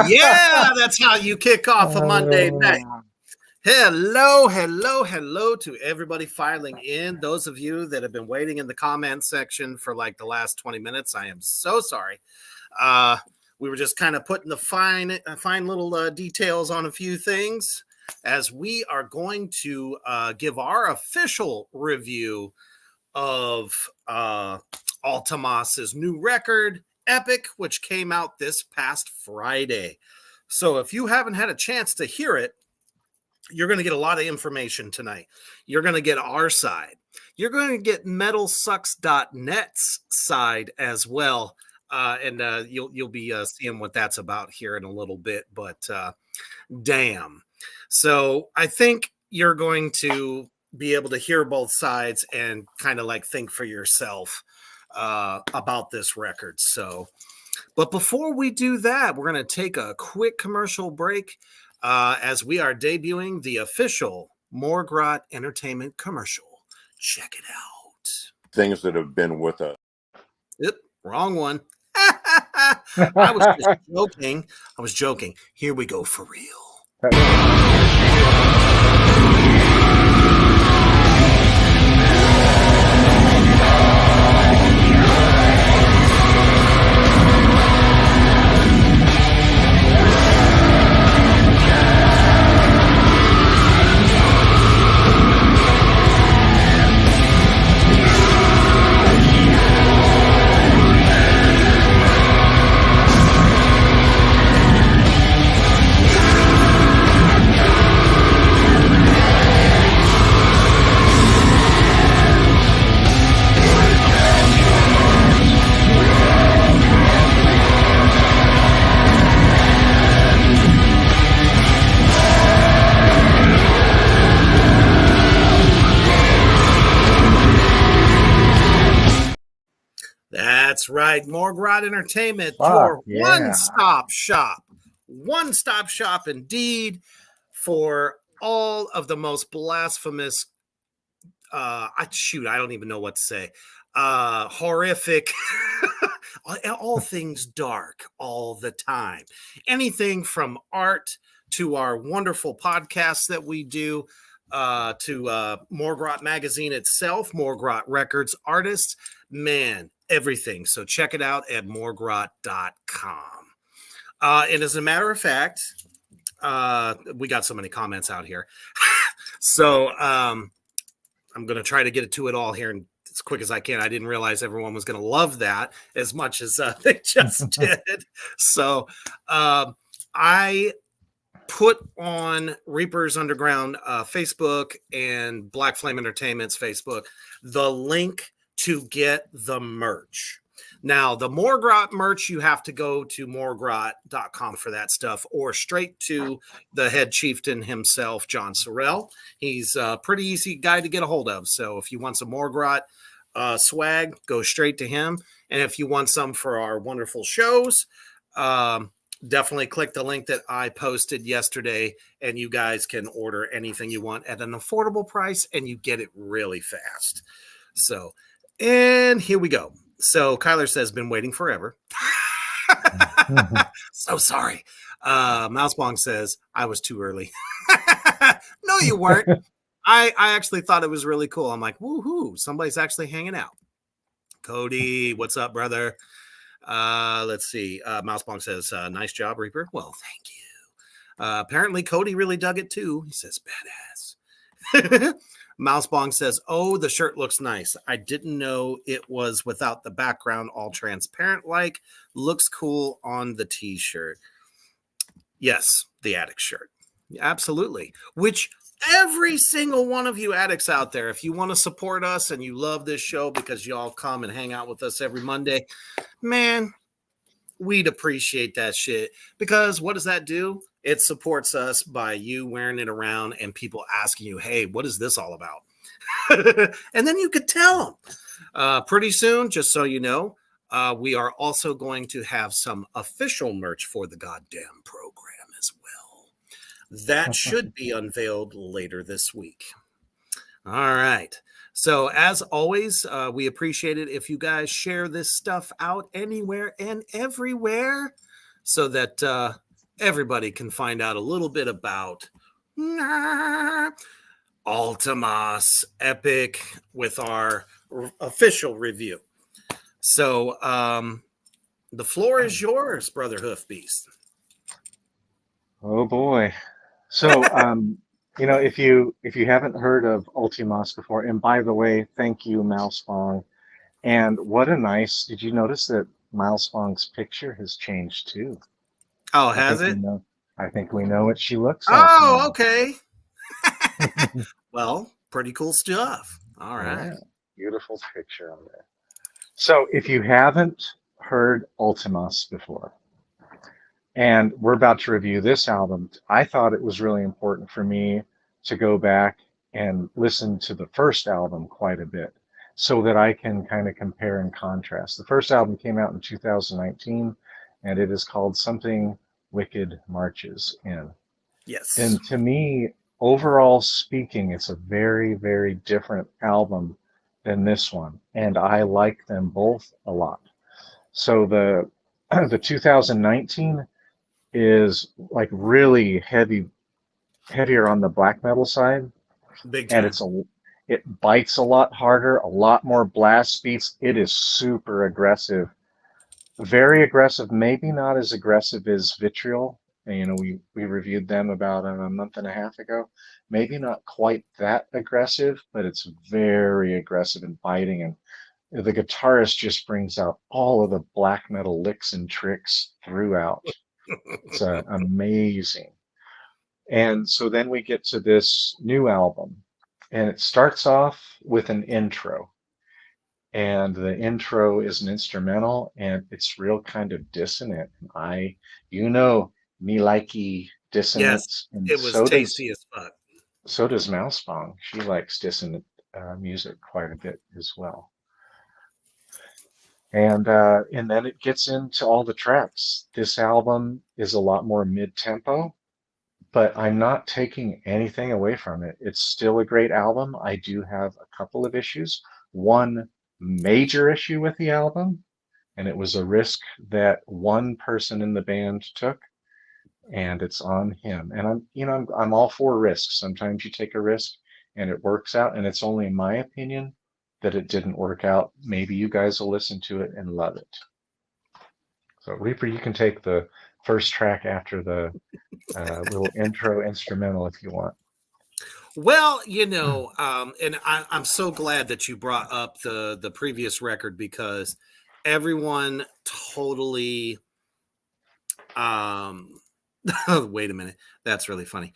Yeah, that's how you kick off a Monday night. Hello to everybody filing in. Those of you that have been waiting in the comment section for like the last 20 minutes, I am so sorry. We were just kind of putting the fine little details on a few things as we are going to give our official review of Vltimas's new record, Epic, which came out this past Friday. So if you haven't had a chance to hear it, you're going to get a lot of information tonight. You're going to get our side. You're going to get metalsucks.net's side as well. And you'll be seeing what that's about here in a little bit. But damn. So I think you're going to be able to hear both sides and kind of like think for yourself about this record. So, but before we do that, we're going to take a quick commercial break as we are debuting the official Morgrot Entertainment commercial. Check it out. Things that have been with us. Yep, wrong one. I was just joking. I was joking. Here we go for real. That's right. Morgrot Entertainment, your one-stop shop. One-stop shop indeed for all of the most blasphemous, I don't even know what to say, horrific, all things dark all the time. Anything from art to our wonderful podcasts that we do, to Morgrot Magazine itself, Morgrot Records artists, man, everything. So check it out at morgrot.com. And as a matter of fact, we got so many comments out here. So I'm going to try to get to it all here and as quick as I can. I didn't realize everyone was going to love that as much as they just did. So I put on Reaper's Underground Facebook and Black Flame Entertainment's Facebook the link to get the merch. Now, the Morgrot merch, you have to go to morgrot.com for that stuff, or straight to the head chieftain himself, John Sorrell. He's a pretty easy guy to get a hold of. So if you want some Morgrot swag, go straight to him. And if you want some for our wonderful shows, definitely click the link that I posted yesterday, and you guys can order anything you want at an affordable price, and you get it really fast. So, and here we go. So Kyler says, been waiting forever. So sorry. Mousebong says, I was too early. No, you weren't. I actually thought it was really cool. I'm like, woohoo, somebody's actually hanging out. Cody, what's up, brother? Let's see. Mousebong says, nice job, Reaper. Well, thank you. Apparently, Cody really dug it too. He says, badass. Mousebong says, oh, the shirt looks nice. I didn't know it was without the background, all transparent like. Looks cool on the t-shirt. Yes, the Addict shirt. Absolutely. Which every single one of you addicts out there, if you want to support us and you love this show because y'all come and hang out with us every Monday, man, we'd appreciate that shit. Because what does that do? It supports us by you wearing it around and people asking you, hey, what is this all about? And then you could tell them. Pretty soon, just so you know, we are also going to have some official merch for the goddamn program as well. That should be unveiled later this week. All right. So as always, we appreciate it if you guys share this stuff out anywhere and everywhere so that everybody can find out a little bit about Vltimas Epic with our official review. So the floor is yours, Brother Hoofbeast. Oh boy. So if you haven't heard of Vltimas before, and by the way, thank you, Mousebong. And what a nice, did you notice that Mousebong's picture has changed too? Oh, has it? I think we know what she looks like. Oh, now. Okay. Well, pretty cool stuff. All right. Yeah, beautiful picture on there. So if you haven't heard Vltimas before, and we're about to review this album, I thought it was really important for me to go back and listen to the first album quite a bit so that I can kind of compare and contrast. The first album came out in 2019, and it is called Something Wicked Marches In. Yes. And to me, overall speaking, it's a very, very different album than this one, and I like them both a lot. So the 2019 is like really heavier on the black metal side. Big time. And it bites a lot harder, a lot more blast beats. It is super aggressive, very aggressive, maybe not as aggressive as Vitriol. And, we reviewed them about a month and a half ago. Maybe not quite that aggressive, but it's very aggressive and biting. And the guitarist just brings out all of the black metal licks and tricks throughout. It's amazing. And so then we get to this new album, and it starts off with an intro. And the intro is an instrumental, and it's real kind of dissonant. Me likey dissonance. Yes, it was tasty as fuck. So does Mousebong. She likes dissonant music quite a bit as well. And then it gets into all the tracks. This album is a lot more mid-tempo, but I'm not taking anything away from it. It's still a great album. I do have a couple of issues. One major issue with the album, and it was a risk that one person in the band took, and it's on him. And I'm all for risks. Sometimes you take a risk and it works out, and it's only my opinion that it didn't work out. Maybe you guys will listen to it and love it. So Reaper, you can take the first track after the little intro instrumental if you want. Well, and I'm so glad that you brought up the previous record, because everyone totally wait a minute, that's really funny.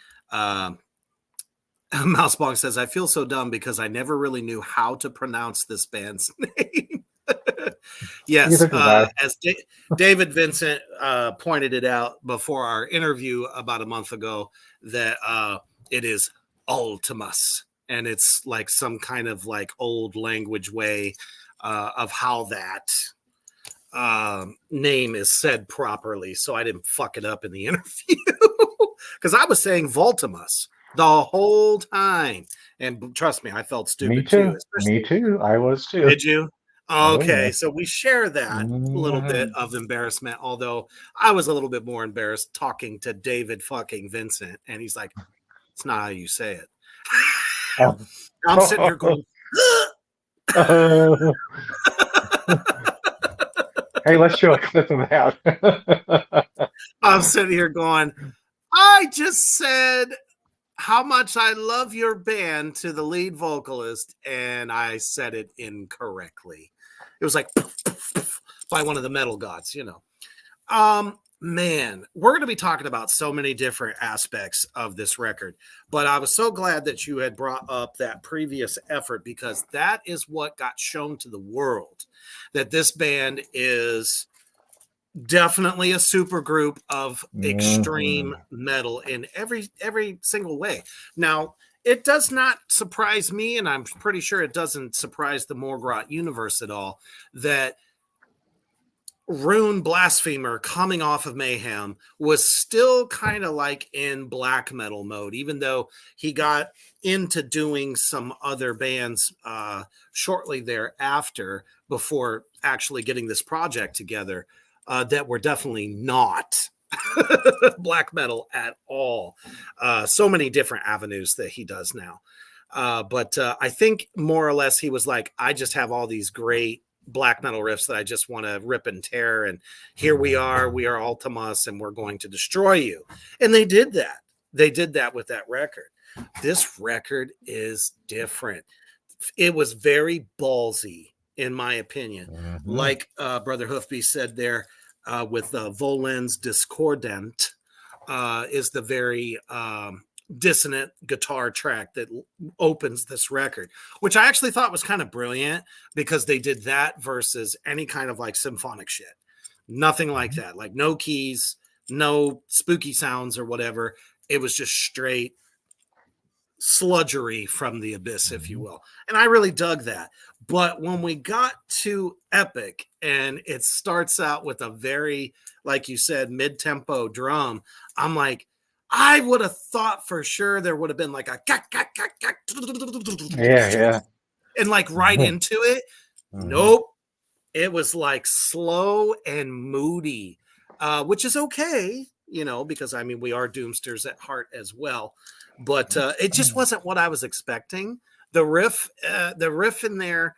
Mousebong says, I feel so dumb because I never really knew how to pronounce this band's name. Yes, as David Vincent pointed it out before our interview about a month ago, that it is Vltimas, and it's like some kind of like old language way of how that name is said properly. So I didn't fuck it up in the interview because I was saying Vltimas the whole time, and trust me, I felt stupid too. Me too. I was too. Did you? Okay, so we share that little bit of embarrassment, although I was a little bit more embarrassed talking to David fucking Vincent, and he's like, it's not how you say it. I'm sitting here going, Hey, let's show a clip of that. I'm sitting here going, I just said how much I love your band to the lead vocalist, and I said it incorrectly. It was like by one of the metal gods, you know. Man, we're going to be talking about so many different aspects of this record, but I was so glad that you had brought up that previous effort, because that is what got shown to the world, that this band is definitely a super group of extreme metal in every single way. Now, it does not surprise me, and I'm pretty sure it doesn't surprise the Morgrot universe at all, that Rune Blasphemer, coming off of Mayhem, was still kind of like in black metal mode, even though he got into doing some other bands shortly thereafter, before actually getting this project together, that were definitely not black metal at all. So many different avenues that he does now. But I think more or less he was like, I just have all these great black metal riffs that I just want to rip and tear. And here we are Vltimas, and we're going to destroy you. And they did that. They did that with that record. This record is different. It was very ballsy, in my opinion. Like Brother Hoofby said there, with Volens Discordant, is the very dissonant guitar track that opens this record, which I actually thought was kind of brilliant, because they did that versus any kind of like symphonic shit. Nothing like that. Like no keys, no spooky sounds or whatever. It was just straight sludgery from the abyss, if you will. And I really dug that. But when we got to Epic, and it starts out with a very, like you said, mid-tempo drum, I'm like, I would have thought for sure there would have been like a Yeah. And like right into it. Nope. It was like slow and moody, which is okay, you know, because I mean, we are doomsters at heart as well. But it just wasn't what I was expecting. The riff in there,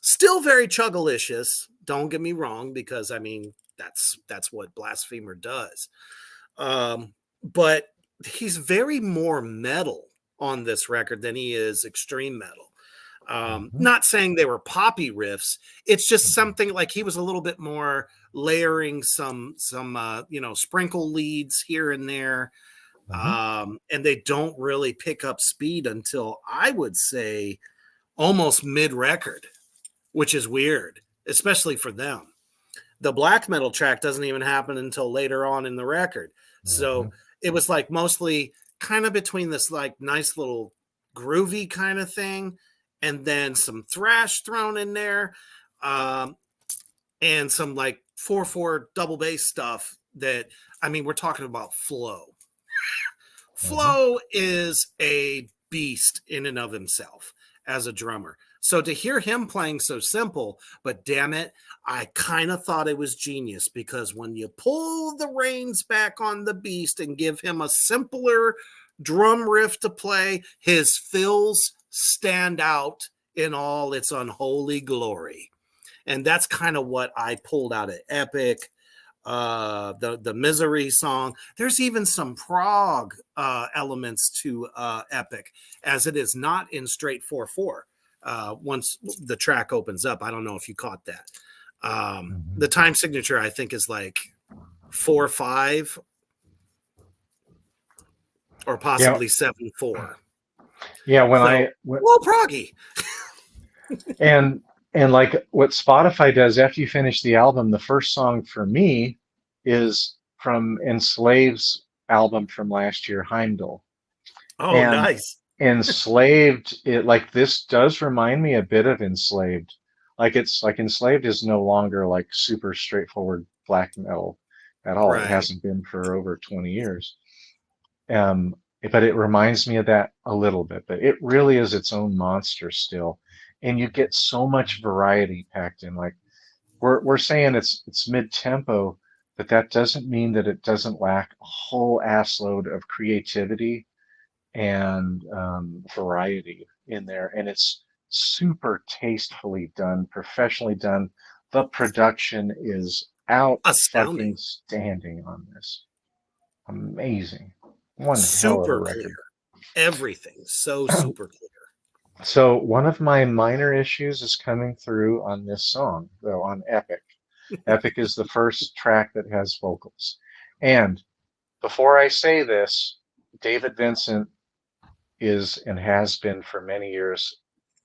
still very chuggalicious. Don't get me wrong, because I mean, that's what Blasphemer does. But he's very more metal on this record than he is extreme metal. Not saying they were poppy riffs. It's just something like he was a little bit more layering some sprinkle leads here and there. And they don't really pick up speed until, I would say, almost mid-record, which is weird, especially for them. The black metal track doesn't even happen until later on in the record. So it was like mostly kind of between this like nice little groovy kind of thing, and then some thrash thrown in there, and some like 4/4 double bass stuff that, I mean, we're talking about Flo. Flo is a beast in and of himself as a drummer. So to hear him playing so simple, but damn it, I kind of thought it was genius, because when you pull the reins back on the beast and give him a simpler drum riff to play, his fills stand out in all its unholy glory. And that's kind of what I pulled out of Epic. The Misery song. There's even some prog elements to Epic, as it is not in straight 4/4. Once the track opens up, I don't know if you caught that. The time signature, I think, is like 4/5 or possibly 7/4. Yeah, well, proggy. and like what Spotify does after you finish the album, the first song for me is from Enslaved's album from last year, Heimdall. Oh, and nice. Enslaved, it like this does remind me a bit of Enslaved. Like it's like Enslaved is no longer like super straightforward black metal at all. Right. It hasn't been for over 20 years. But it reminds me of that a little bit. But it really is its own monster still. And you get so much variety packed in. Like we're saying it's mid-tempo, but that doesn't mean that it doesn't lack a whole ass load of creativity and variety in there. And it's super tastefully done, professionally done. The production is out Astounding. fucking standing on this. Amazing. One hell of a Super clear. record. Everything so super clear. So one of my minor issues is coming through on this song, though, on Epic. Epic is the first track that has vocals. And before I say this, David Vincent is and has been for many years.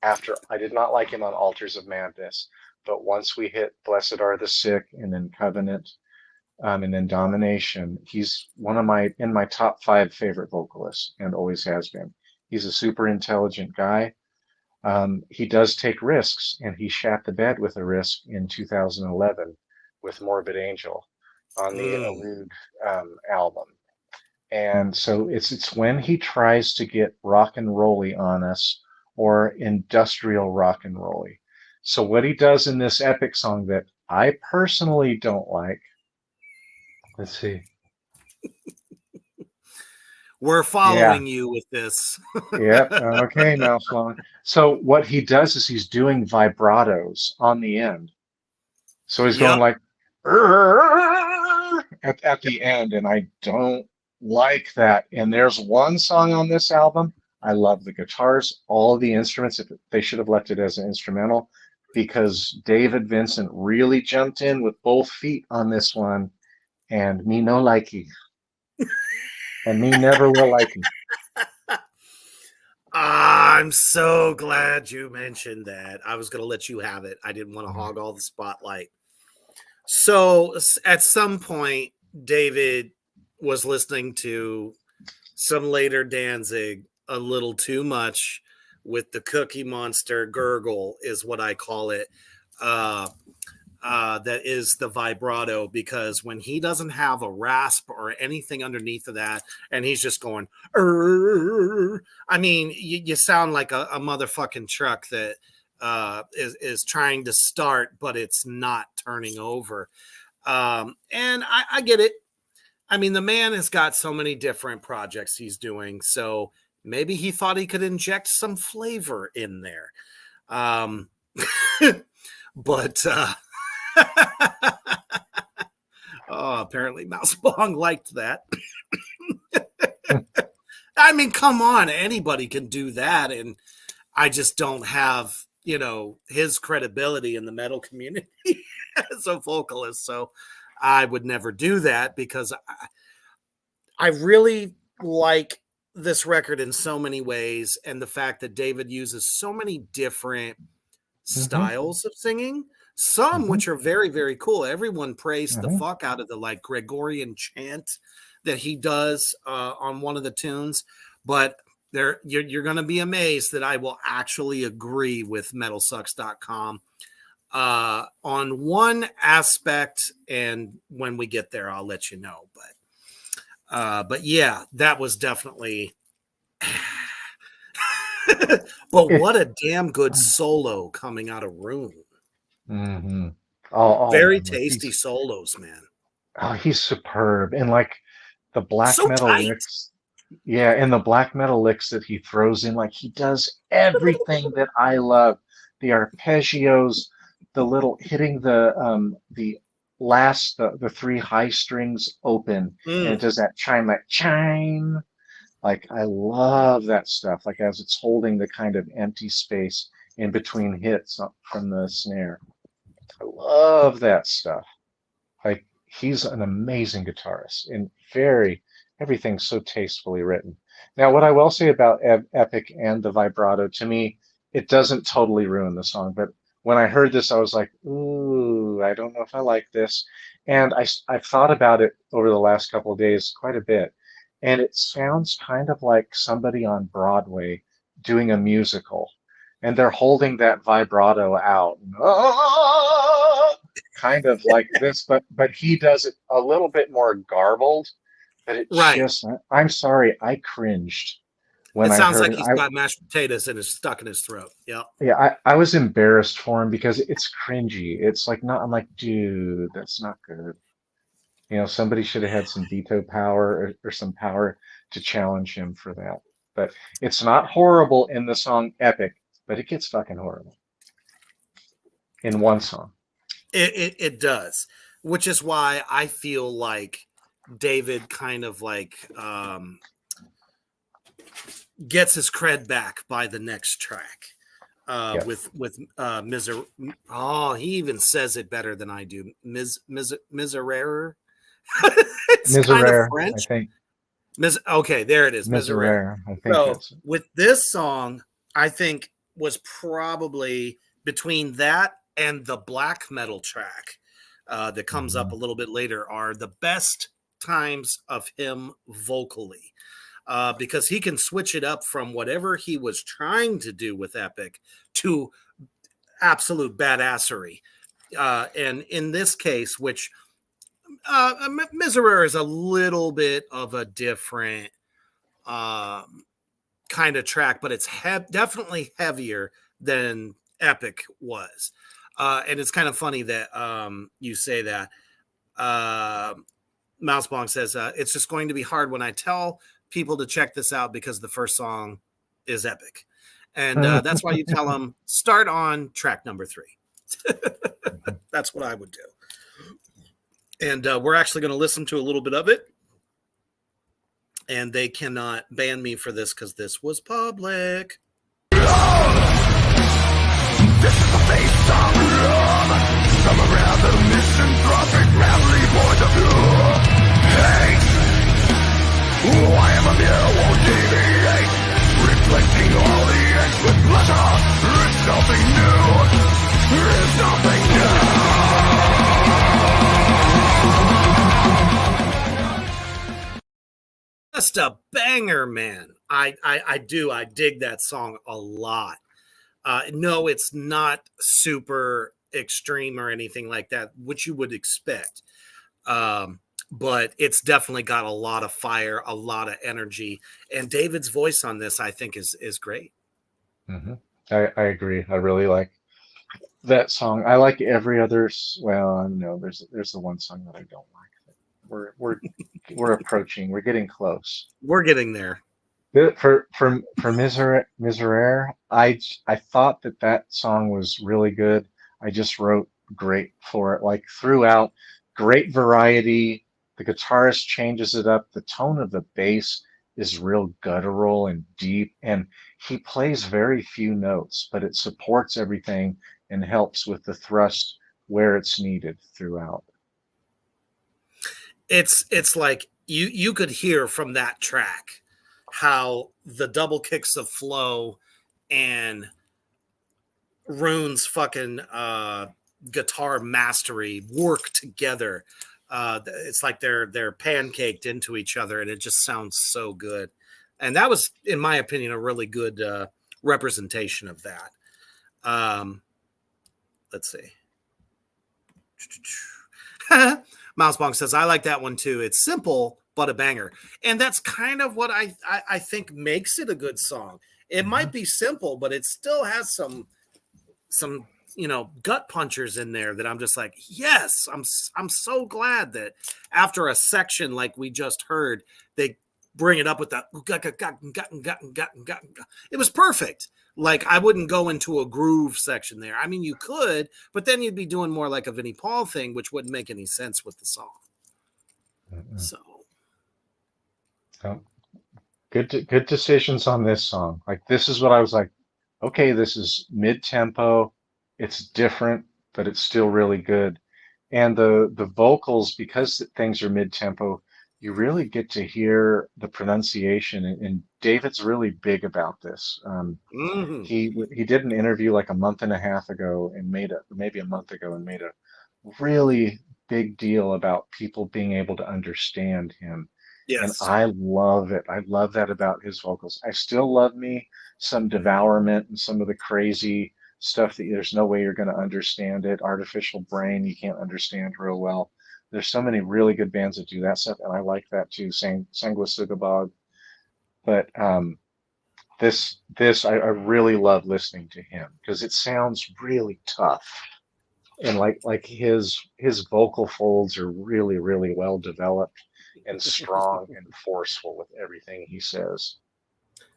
After I did not like him on Altars of Madness, but once we hit Blessed Are the Sick and then Covenant, and then Domination, he's one of my top 5 favorite vocalists and always has been. He's a super intelligent guy. He does take risks, and he shat the bed with a risk in 2011 with Morbid Angel on the Allude album. And so it's when he tries to get rock and rolly on us, or industrial rock and rolly. So what he does in this Epic song that I personally don't like. Let's see. We're following you with this. Yep. Okay, Mouse Long. So what he does is he's doing vibratos on the end. So he's going like at the end, and I don't like that. And there's one song on this album. I love the guitars, all of the instruments. If they should have left it as an instrumental, because David Vincent really jumped in with both feet on this one, and me no likey, and me never will like him. I'm so glad you mentioned that. I was going to let you have it. I didn't want to hog all the spotlight. So at some point, David was listening to some later Danzig a little too much with the Cookie Monster gurgle, is what I call it. That is the vibrato, because when he doesn't have a rasp or anything underneath of that, and he's just going, I mean, you sound like a motherfucking truck that is trying to start, but it's not turning over. And I get it. I mean, the man has got so many different projects he's doing, so maybe he thought he could inject some flavor in there. But oh, apparently Mouse Bong liked that. I mean, come on, anybody can do that, and I just don't have, his credibility in the metal community as a vocalist, so I would never do that, because I really like this record in so many ways, and the fact that David uses so many different styles of singing, some which are very, very cool. Everyone praised the fuck out of the Gregorian chant that he does on one of the tunes, but you're going to be amazed that I will actually agree with metalsucks.com on one aspect, and when we get there, I'll let you know. But yeah, that was definitely. But what a damn good solo coming out of Room. Very tasty solos, man. Oh, he's superb. And the black so metal tight. licks. Yeah, and the black metal licks that he throws in, he does everything that I love. The arpeggios, the little hitting the last the 3 high strings open, and it does that chime, chime. I love that stuff. As it's holding the kind of empty space in between hits from the snare. I love that stuff. He's an amazing guitarist, and everything's so tastefully written. Now, what I will say about Epic and the vibrato, to me, it doesn't totally ruin the song, but when I heard this, I was like, ooh, I don't know if I like this. And I've thought about it over the last couple of days quite a bit, and it sounds kind of like somebody on Broadway doing a musical, and they're holding that vibrato out. Kind of like this, but he does it a little bit more garbled. But it just, I'm sorry, I cringed when I heard it. It sounds like he's got mashed potatoes and it's stuck in his throat. Yeah. Yeah, I was embarrassed for him because it's cringy. It's I'm like, dude, that's not good. Somebody should have had some veto power or some power to challenge him for that. But it's not horrible in the song Epic, but it gets fucking horrible in one song. It does, which is why I feel like David kind of like gets his cred back by the next track. With he even says it better than I do. Miserere. It's kind of Miserere, I French. think. Okay, there it is. Miserere, I think So that's it. with this song, I think was probably between that and the black metal track that comes up a little bit later are the best times of him vocally. Because he can switch it up from whatever he was trying to do with Epic to absolute badassery. And in this case, which Miserere is a little bit of a different kind of track, but it's definitely heavier than Epic was. And it's kind of funny that you say that. Mousebong says, it's just going to be hard when I tell people to check this out because the first song is epic. And that's why you tell them start on track number 3. That's what I would do. And we're actually going to listen to a little bit of it. And they cannot ban me for this because this was public. This is the face of love. Some around the misanthropic family point of view. Hate. I am a mirror, won't deviate. Reflecting all the ends with pleasure. It's nothing new. It's nothing new. Just a banger, man. I do. I dig that song a lot. No, it's not super extreme or anything like that, which you would expect. But it's definitely got a lot of fire, a lot of energy. And David's voice on this, I think, is great. Mm-hmm. I agree. I really like that song. I like every other. Well, no, there's the one song that I don't like. We're approaching. We're getting close. We're getting there. For Miserere, I thought that song was really good. I just wrote great for it. Like throughout, great variety. The guitarist changes it up. The tone of the bass is real guttural and deep, and he plays very few notes, but it supports everything and helps with the thrust where it's needed throughout. It's like you could hear from that track how the double kicks of Flo and Rune's fucking guitar mastery work together. It's like they're pancaked into each other, and it just sounds so good. And that was, in my opinion, a really good representation of that. Let's see. Mousebong says, I like that one too. It's simple, but a banger. And that's kind of what I think makes it a good song. It might be simple, but it still has some gut punchers in there that I'm just like, yes, I'm so glad that after a section like we just heard, they bring it up with that. It was perfect. Like, I wouldn't go into a groove section there. I mean, you could, but then you'd be doing more like a Vinnie Paul thing, which wouldn't make any sense with the song. So, good decisions on this song. Like, this is what I was like, okay, this is mid-tempo. It's different, but it's still really good. And the vocals, because things are mid-tempo, you really get to hear the pronunciation. And David's really big about this. He did an interview like a month and a half ago and maybe a month ago and made a really big deal about people being able to understand him. yes. And I love it. I love that about his vocals. I still love me some Devourment and some of the crazy stuff that there's no way you're going to understand it. Artificial Brain, you can't understand real well. There's so many really good bands that do that stuff, and I like that too. Sanguisugabog. But this I really love listening to him because it sounds really tough, and like his vocal folds are really, really well developed and strong and forceful with everything he says.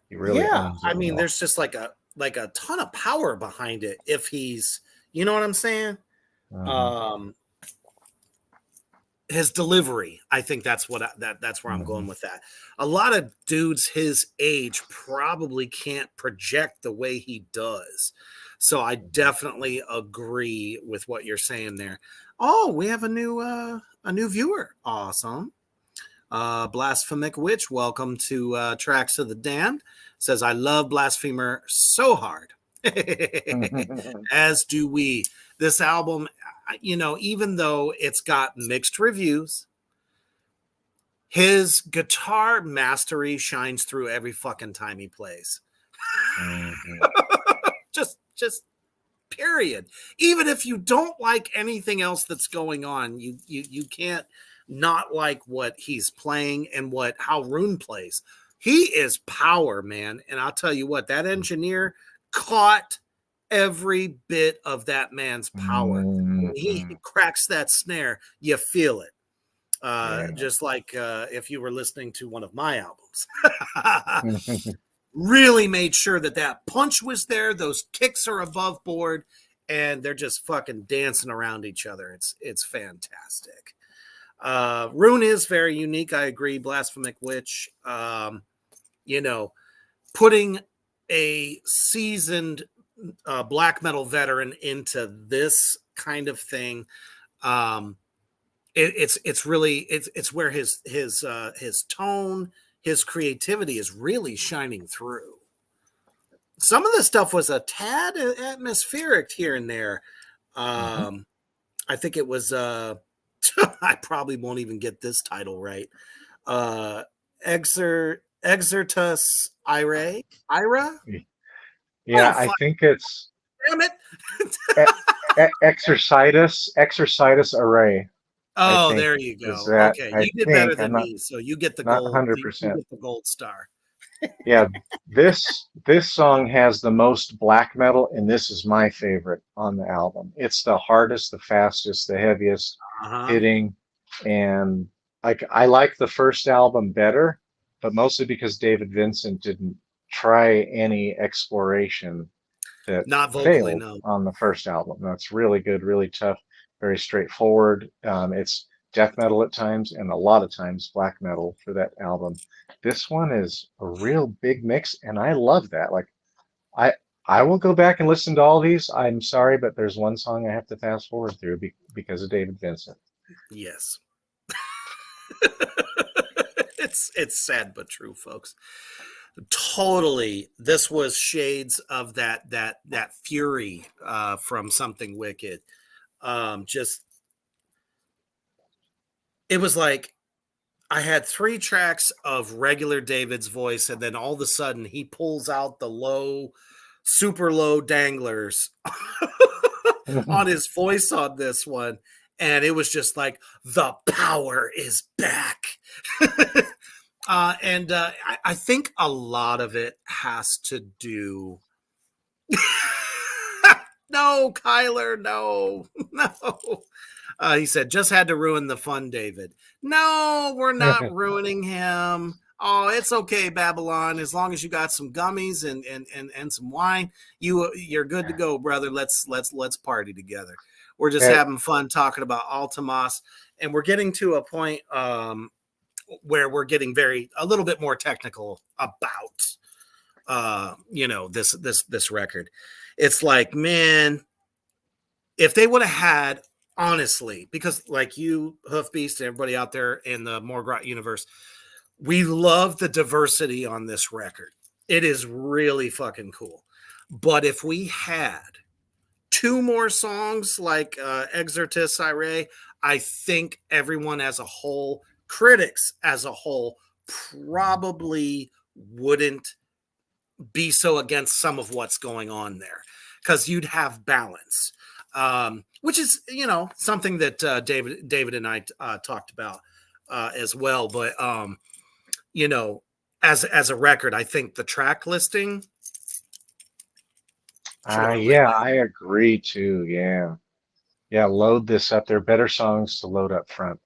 He really owns it. I mean, there's just like a ton of power behind it if he's, you know what I'm saying? Um, his delivery, I think that's that's where I'm going with that. A lot of dudes his age probably can't project the way he does. So I definitely agree with what you're saying there. Oh, we have a new viewer. Awesome. Blasphemic Witch, welcome to Tracks of the Damned. Says, I love Blasphemer so hard. As do we. This album, even though it's got mixed reviews, his guitar mastery shines through every fucking time he plays. just period. Even if you don't like anything else that's going on, you can't not like what he's playing and how Rune plays. He is power, man. And I'll tell you what, that engineer caught every bit of that man's power. When he cracks that snare, you feel it. Just like if you were listening to one of my albums. Really made sure that punch was there. Those kicks are above board, and they're just fucking dancing around each other. It's fantastic. Rune is very unique. I agree. Blasphemic Witch. Putting a seasoned black metal veteran into this kind of thing. It's where his tone, his creativity is really shining through. Some of the stuff was a tad atmospheric here and there. I think it was I probably won't even get this title right. Exertus Ira? Yeah, I think it's damn it. Exercitus Array. Oh, there you go. Okay, you did better than me, so you get the gold. 100%. You get the gold star. Yeah, this song has the most black metal, and this is my favorite on the album. It's the hardest, the fastest, the heaviest hitting, and I like the first album better, but mostly because David Vincent didn't try any exploration that not vocally, failed no. on the first album. That's really good, really tough, very straightforward. It's death metal at times, and a lot of times black metal for that album. This one is a real big mix, and I love that. Like, I will go back and listen to all these. I'm sorry, but there's one song I have to fast forward through because of David Vincent. Yes. It's sad but true, folks. Totally, this was shades of that fury from Something Wicked. Just it was like I had 3 tracks of regular David's voice, and then all of a sudden he pulls out the super low danglers on his voice on this one, and it was just like the power is back. I think a lot of it has to do. No, Kyler, no. He said, just had to ruin the fun, David. No, we're not ruining him. Oh, it's okay, Babylon. As long as you got some gummies and some wine, you're good to go, brother. Let's party together. We're just having fun talking about Vltimas, and we're getting to a point where we're getting a little bit more technical about this record. It's like, man, if they would have had, honestly, because like you, Hoof Beast, and everybody out there in the Morgrot universe, we love the diversity on this record. It is really fucking cool. But if we had 2 more songs like Exertus Ire, I think everyone as a whole, critics as a whole, probably wouldn't be so against some of what's going on there, because you'd have balance, which is something that David and I talked about as well. But as a record, I think the track listing. I agree too. Yeah, load this up. There are better songs to load up front.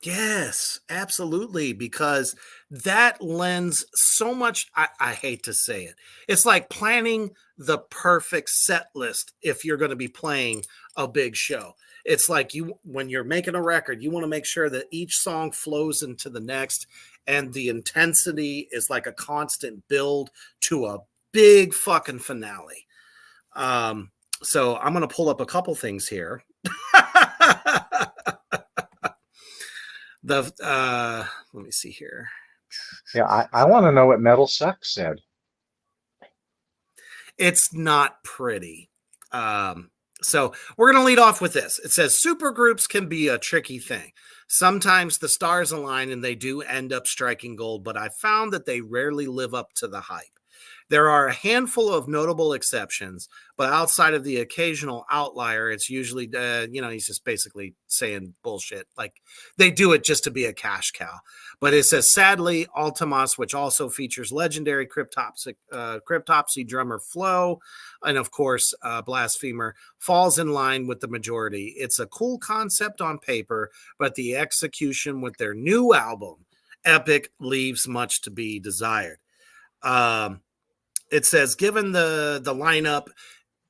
Yes, absolutely. Because that lends so much. I hate to say it. It's like planning the perfect set list if you're going to be playing a big show. It's like when you're making a record, you want to make sure that each song flows into the next and the intensity is like a constant build to a big fucking finale. Um, so I'm going to pull up a couple things here. Let me see here. Yeah, I want to know what Metal Sucks said. It's not pretty. So we're going to lead off with this. It says supergroups can be a tricky thing. Sometimes the stars align and they do end up striking gold, but I found that they rarely live up to the hype. There are a handful of notable exceptions, but outside of the occasional outlier, it's usually, he's just basically saying bullshit. Like they do it just to be a cash cow. But it says, sadly, Vltimas, which also features legendary Cryptopsy drummer Flo, and of course, Blasphemer, falls in line with the majority. It's a cool concept on paper, but the execution with their new album, Epic, leaves much to be desired. It says, given the lineup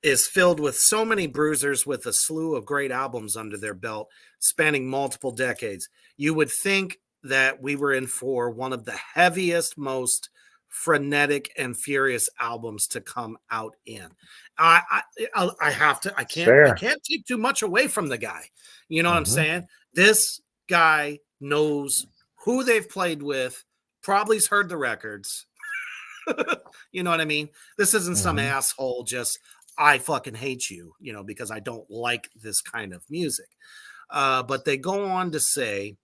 is filled with so many bruisers with a slew of great albums under their belt, spanning multiple decades, you would think that we were in for one of the heaviest, most frenetic and furious albums to come out in. I have to. I can't take too much away from the guy. You know what I'm saying? This guy knows who they've played with. Probably's heard the records. You know what I mean? This isn't some asshole just, I fucking hate you, because I don't like this kind of music. But they go on to say,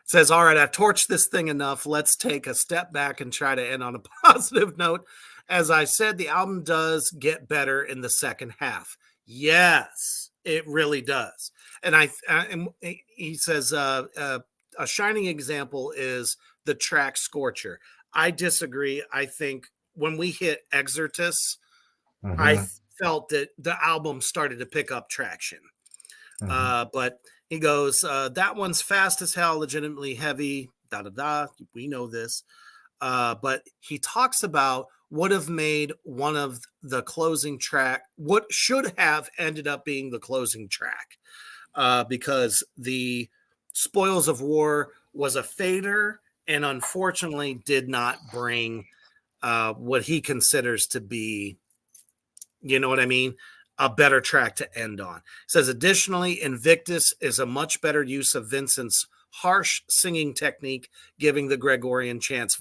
says, all right, I've torched this thing enough. Let's take a step back and try to end on a positive note. As I said, the album does get better in the second half. Yes, it really does. And he says, a shining example is the track Scorcher. I disagree. I think when we hit Exertus, I felt that the album started to pick up traction. But he goes, that one's fast as hell, legitimately heavy, da-da-da. We know this. But he talks about what have made one of the closing track, what should have ended up being the closing track, because the Spoils of War was a fader and unfortunately did not bring what he considers to be, you know what I mean, a better track to end on. It says, additionally, Invictus is a much better use of Vincent's harsh singing technique, giving the Gregorian chant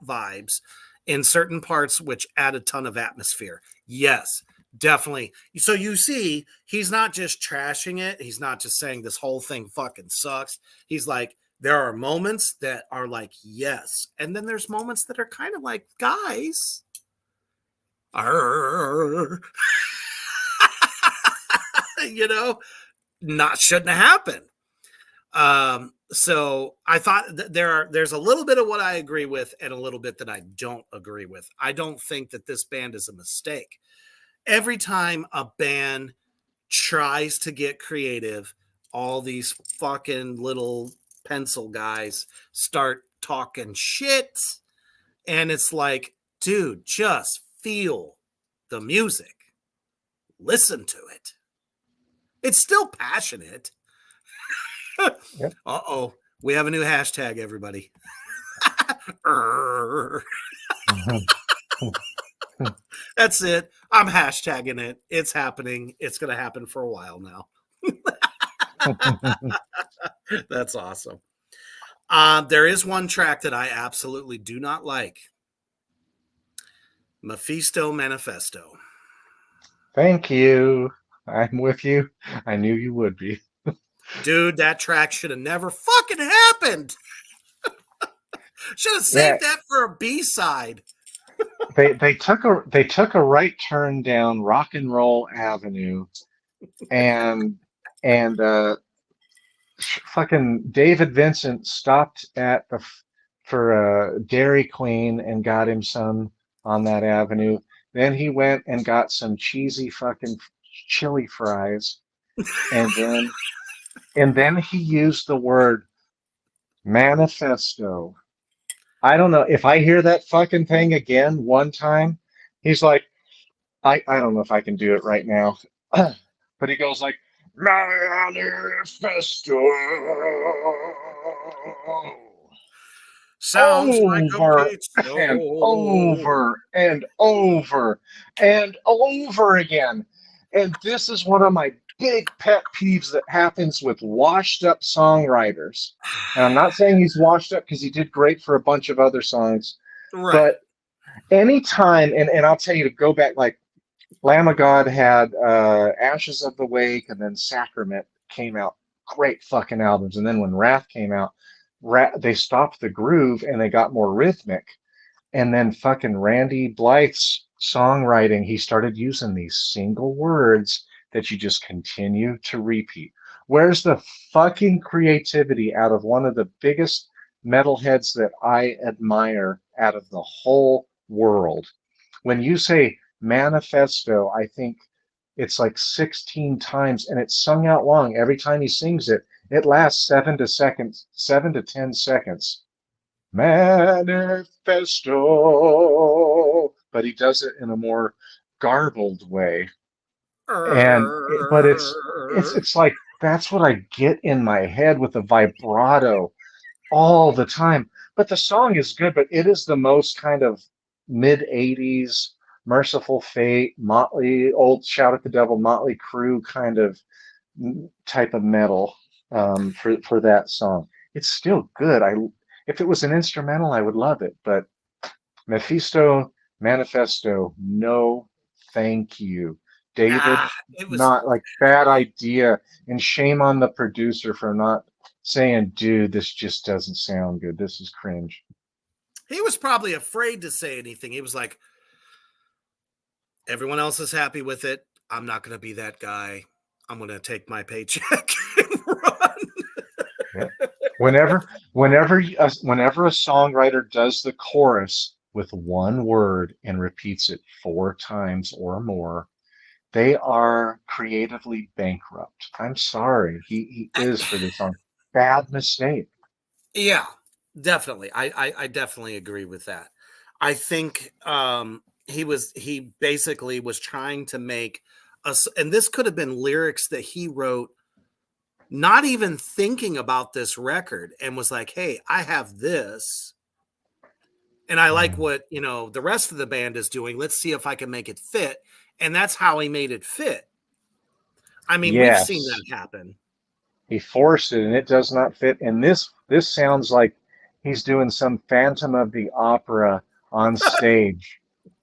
vibes in certain parts, which add a ton of atmosphere. Yes, definitely. So you see, he's not just trashing it. He's not just saying this whole thing fucking sucks. He's like, there are moments that are like, yes. And then there's moments that are kind of like, guys. Not shouldn't have happened. So I thought that there's a little bit of what I agree with and a little bit that I don't agree with. I don't think that this band is a mistake. Every time a band tries to get creative, all these fucking little pencil guys start talking shit. And it's like, dude, just feel the music. Listen to it. It's still passionate. Yep. Uh-oh. We have a new hashtag, everybody. That's it. I'm hashtagging it. It's happening. It's going to happen for a while now. That's awesome. There is one track that I absolutely do not like. Mephisto Manifesto. Thank you. I'm with you. I knew you would be. Dude, that track should have never fucking happened. Should have saved that for a B-side. They took a right turn down Rock and Roll Avenue, and fucking David Vincent stopped at for Dairy Queen and got him some on that avenue. Then he went and got some cheesy fucking chili fries, and then And then he used the word manifesto. I don't know if I hear that fucking thing again one time, he's like, I don't know if I can do it right now, but he goes like, manifesto Sounds like a over pizza. and over and over and over again. And this is one of my big pet peeves that happens with washed up songwriters. And I'm not saying he's washed up because he did great for a bunch of other songs, Right. but anytime, and I'll tell you to go back, like Lamb of God had Ashes of the Wake, and then Sacrament came out. Great fucking albums. And then when Wrath came out, they stopped the groove and they got more rhythmic. And then fucking Randy Blythe's songwriting, he started using these single words that you just continue to repeat. Where's the fucking creativity out of one of the biggest metalheads that I admire out of the whole world? When you say manifesto, I think it's like 16 times and it's sung out long. Every time he sings it, it lasts 7 to 10 seconds. Manifesto, but he does it in a more garbled way. But it's like that's what I get in my head with the vibrato all the time. But the song is good, but it is the most kind of mid 80s Merciful Fate, Motley, old Shout at the Devil, Motley Crue kind of type of metal for that song. It's still good. If it was an instrumental, I would love it. But Mephisto Manifesto, no, thank you, David. It was. Not like bad idea, and shame on the producer for not saying, "Dude, this just doesn't sound good. This is cringe." He was probably afraid to say anything. He was like, everyone else is happy with it. I'm not going to be that guy. I'm going to take my paycheck and run. Yeah. Whenever a songwriter does the chorus with one word and repeats it 4 times or more, they are creatively bankrupt. I'm sorry. He is for this song. Bad mistake. Yeah, definitely. I definitely agree with that. I think he basically was trying to make us, and this could have been lyrics that he wrote not even thinking about this record, and was like, hey, I have this and I like what the rest of the band is doing. Let's see if I can make it fit. And that's how he made it fit. I mean, we've seen Yes. that happen. He forced it and it does not fit. And this sounds like he's doing some Phantom of the Opera on stage.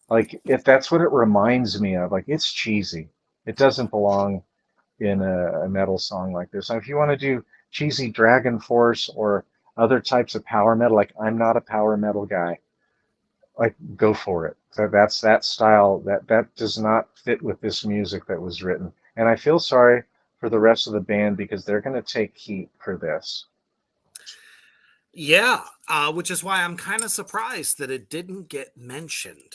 Like if that's what it reminds me of. Like it's cheesy. It doesn't belong in a metal song like this. Now, if you want to do cheesy Dragon Force or other types of power metal, like I'm not a power metal guy, like go for it. So that's that style that does not fit with this music that was written. And I feel sorry for the rest of the band because they're going to take heat for this. Yeah, which is why I'm kind of surprised that it didn't get mentioned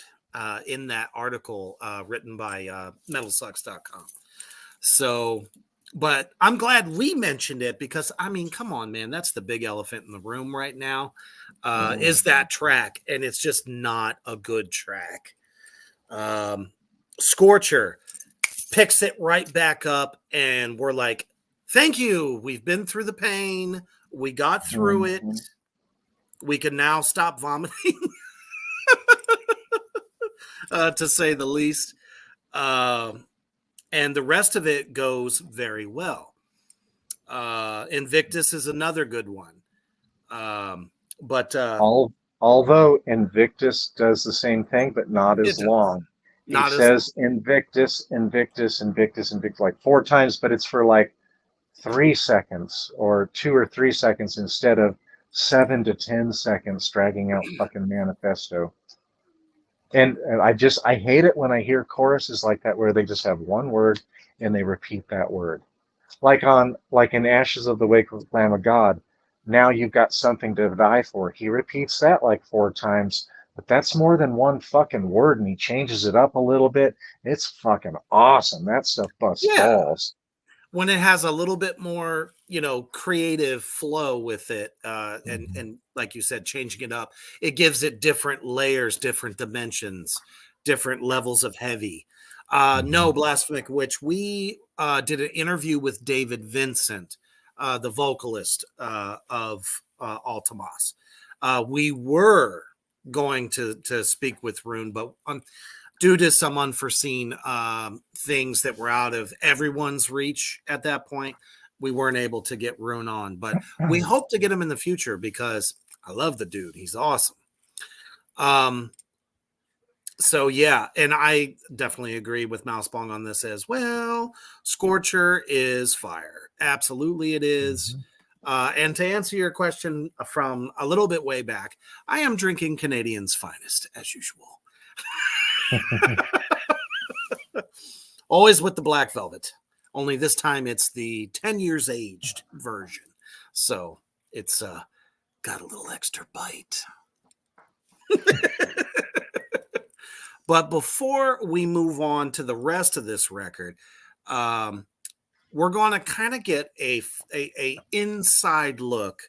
in that article written by metalsucks.com. So, but I'm glad we mentioned it because, I mean, come on, man, that's the big elephant in the room right now, is that track, and it's just not a good track. Scorcher picks it right back up, and we're like, thank you. We've been through the pain. We got through it. We can now stop vomiting, to say the least. And the rest of it goes very well. Invictus is another good one. But Although Invictus does the same thing, but not as it does. long. He Not as long. says Invictus, Invictus, Invictus, Invictus like 4 times, but it's for like 3 seconds or 2 or 3 seconds instead of 7 to 10 seconds dragging out fucking Manifesto. And I hate it when I hear choruses like that where they just have one word and they repeat that word. Like in Ashes of the Wake with Lamb of God, now you've got something to die for. He repeats that like 4 times, but that's more than one fucking word, and he changes it up a little bit. It's fucking awesome. That stuff busts balls. when it has a little bit more, creative flow with it, and like you said, changing it up, it gives it different layers, different dimensions, different levels of heavy. No, Blasphemic Witch, we did an interview with David Vincent, the vocalist of Vltimas. We were going to speak with Rune, but due to some unforeseen things that were out of everyone's reach at that point, we weren't able to get Rune on. But we hope to get him in the future because I love the dude. He's awesome. So yeah, and I definitely agree with Mousebong on this as well. Scorcher is fire. Absolutely it is. And to answer your question from a little bit way back, I am drinking Canadian's finest as usual. Always with the black velvet, only this time it's the 10 years aged version, so it's got a little extra bite. But before we move on to the rest of this record, we're going to kind of get a inside look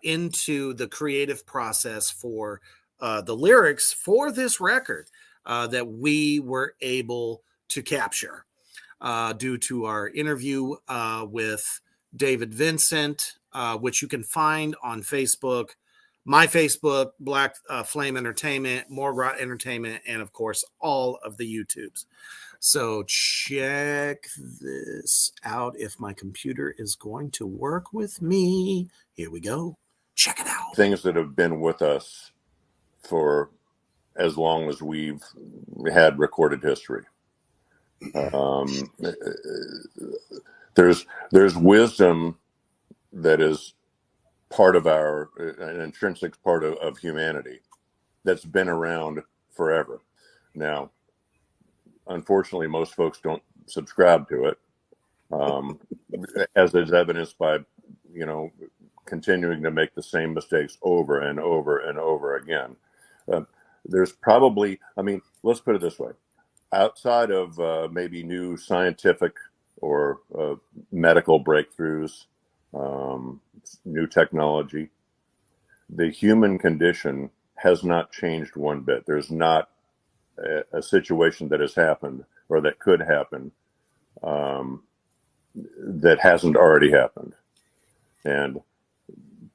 into the creative process for the lyrics for this record that we were able to capture due to our interview with David Vincent, which you can find on Facebook, my Facebook, Black Flame Entertainment, Morgrot Entertainment, and of course, all of the YouTubes. So check this out if my computer is going to work with me. Here we go. Check it out. Things that have been with us for as long as we've had recorded history. There's wisdom that is part of an intrinsic part of humanity that's been around forever. Now, unfortunately, most folks don't subscribe to it, as is evidenced by, continuing to make the same mistakes over and over and over again. There's probably, let's put it this way. Outside of maybe new scientific or medical breakthroughs, new technology, the human condition has not changed one bit. There's not a situation that has happened or that could happen that hasn't already happened. And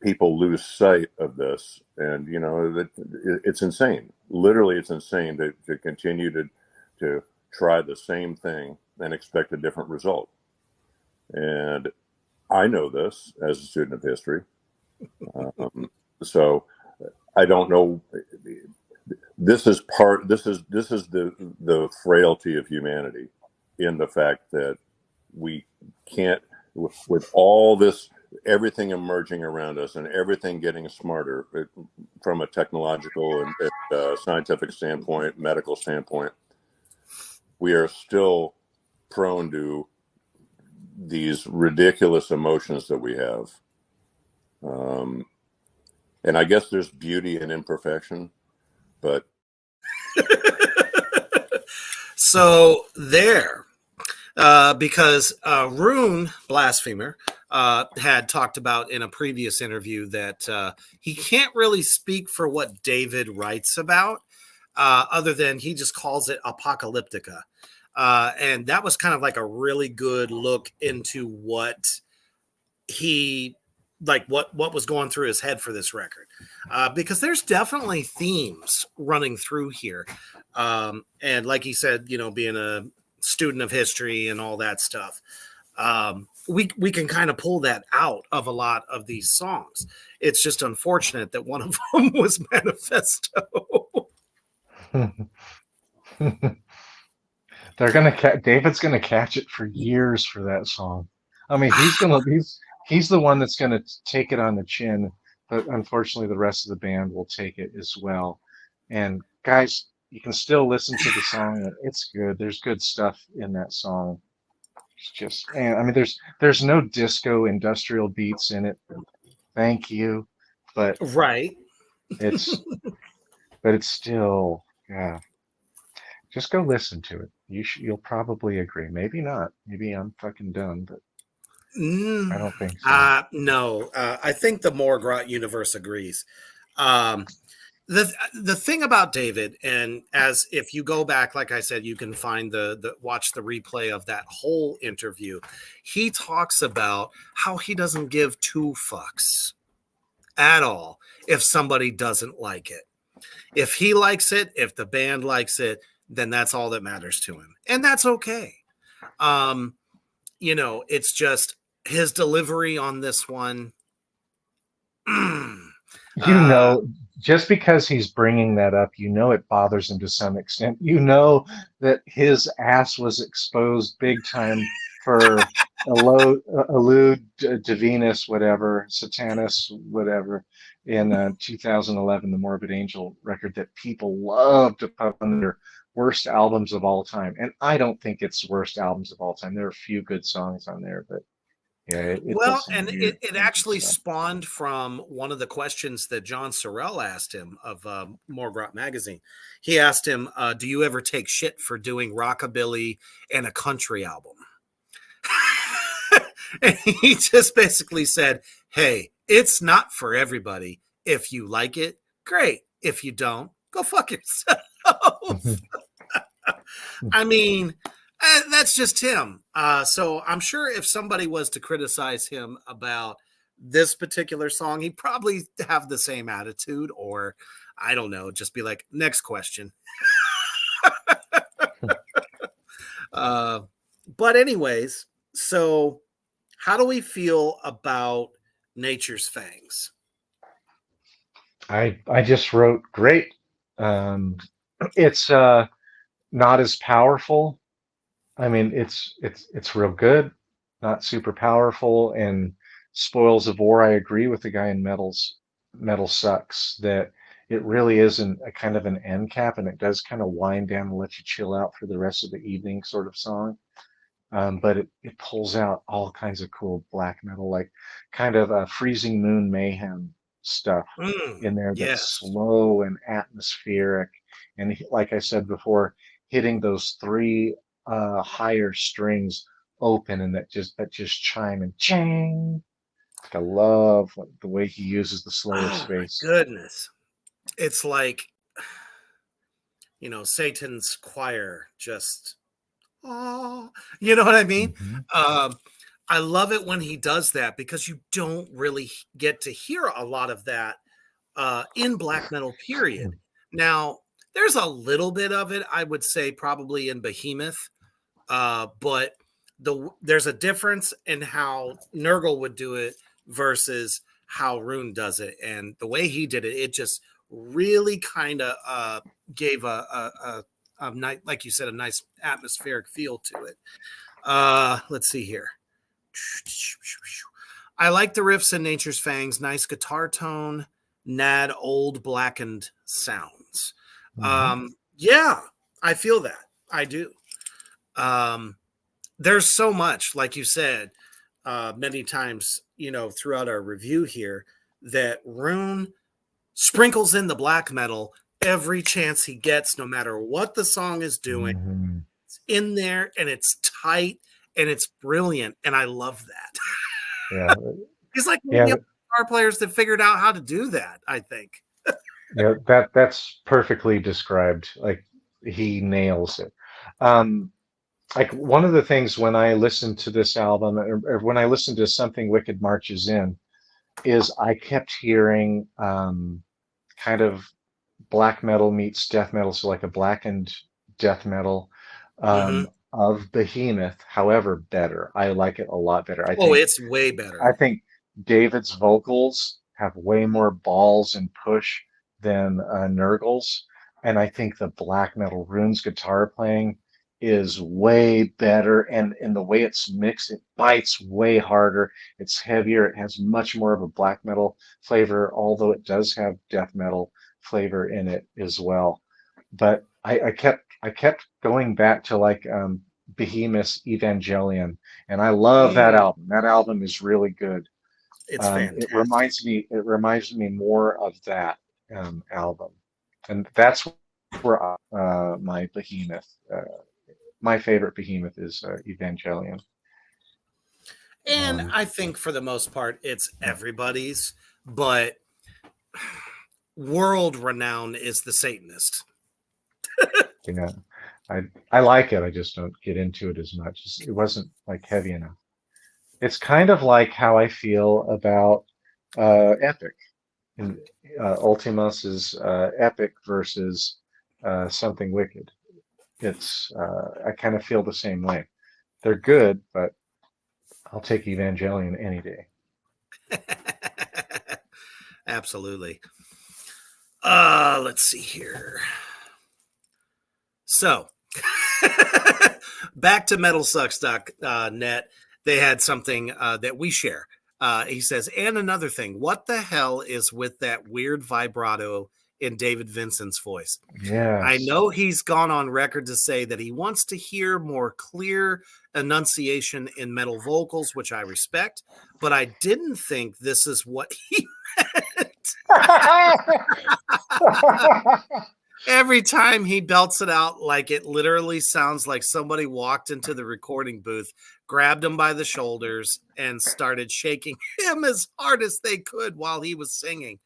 people lose sight of this. And, it's insane. Literally, it's insane to continue to try the same thing and expect a different result. And I know this as a student of history. So I don't know. This is the frailty of humanity in the fact that we can't, with all this, everything emerging around us and everything getting smarter from a technological and scientific standpoint, medical standpoint, we are still prone to these ridiculous emotions that we have. And I guess there's beauty in imperfection, but. So there, because Rune Blasphemer had talked about in a previous interview that he can't really speak for what David writes about, other than he just calls it apocalyptica. And that was kind of like a really good look into what what was going through his head for this record, because there's definitely themes running through here. And like he said, being a student of history and all that stuff, we can kind of pull that out of a lot of these songs. It's just unfortunate that one of them was Manifesto. David's gonna catch it for years for that song. He's the one that's gonna take it on the chin, but unfortunately the rest of the band will take it as well. And guys, you can still listen to the song. It's good. There's good stuff in that song. It's just, there's no disco industrial beats in it. Thank you, but right. It's still, yeah. Just go listen to it. You'll probably agree. Maybe not. Maybe I'm fucking dumb, but I don't think so. No, I think the Morgrot universe agrees. Um, the thing about David, and as if you go back, like I said, you can find the watch the replay of that whole interview. He talks about how he doesn't give two fucks at all if somebody doesn't like it. If he likes it, if the band likes it, then that's all that matters to him, and that's okay. Um, it's just his delivery on this one. You know, just because he's bringing that up, it bothers him to some extent. That his ass was exposed big time for Elude Divinus, whatever, Satanus, whatever, in 2011, the Morbid Angel record that people love to put on their worst albums of all time. And I don't think it's worst albums of all time. There are a few good songs on there, but yeah, it Well, does some and weird it things and actually stuff. spawned from one of the questions that John Sorrell asked him of Morgrot magazine. He asked him, "Do you ever take shit for doing rockabilly and a country album?" And he just basically said, "Hey, it's not for everybody. If you like it, great. If you don't, go fuck yourself." I mean, that's just him. So I'm sure if somebody was to criticize him about this particular song, he'd probably have the same attitude, or I don't know, just be like, next question. uh, but, anyways, so how do we feel about Nature's Fangs? I just wrote great. It's not as powerful. I mean, it's real good, not super powerful, and Spoils of War. I agree with the guy in Metal Sucks that it really isn't a kind of an end cap, and it does kind of wind down and let you chill out for the rest of the evening sort of song. But it pulls out all kinds of cool black metal, like kind of Freezing Moon Mayhem stuff in there that's Yes. slow and atmospheric. And like I said before, hitting those three higher strings open and that just chime and chang. I love the way he uses the slower Oh, my space. goodness. It's like, Satan's choir just, oh, you know what I mean? Hmm. Um, I love it when he does that because you don't really get to hear a lot of that in black metal, period. Now, there's a little bit of it, I would say, probably in Behemoth, but there's a difference in how Nurgle would do it versus how Rune does it, and the way he did it, it just really kind of gave a nice, like you said, a nice atmospheric feel to it. Let's see here. I like the riffs in Nature's Fangs. Nice guitar tone, nad old blackened sounds. Hmm. Yeah, I feel that. I do. Um, there's so much, like you said, many times, throughout our review here, that Rune sprinkles in the black metal every chance he gets, no matter what the song is doing. Hmm. It's in there and it's tight and it's brilliant. And I love that. Yeah, He's like one of yeah. the guitar players that figured out how to do that, I think. Yeah, that's perfectly described. Like he nails it. Um, like one of the things when I listen to this album, or when I listen to Something Wicked Marches In, is I kept hearing kind of black metal meets death metal, so like a blackened death metal Mm-hmm. of Behemoth. However, better. I like it a lot better. I Oh, think it's way better. I think David's vocals have way more balls and push than Nurgle's, and I think the black metal Rune's guitar playing is way better, and in the way it's mixed, it bites way harder. It's heavier. It has much more of a black metal flavor, although it does have death metal flavor in it as well. But I kept going back to like Behemoth's Evangelion, and I love that Mm, album. That album is really good. it's It fantastic. reminds me more of that album, and that's for my behemoth. My favorite behemoth is Evangelion. And I think for the most part, it's everybody's, but world renowned is the Satanist. Yeah, I like it. I just don't get into it as much. It wasn't like heavy enough. It's kind of like how I feel about Epic. And Ultimas is Epic versus Something Wicked. I kind of feel the same way. They're good, but I'll take Evangelion any day. Absolutely. Let's see here. So, back to metalsucks.net. They had something that we share. He says, and another thing, what the hell is with that weird vibrato in David Vincent's voice? Yes. I know he's gone on record to say that he wants to hear more clear enunciation in metal vocals, which I respect, but I didn't think this is what he meant. Every time he belts it out, like it literally sounds like somebody walked into the recording booth, grabbed him by the shoulders, and started shaking him as hard as they could while he was singing.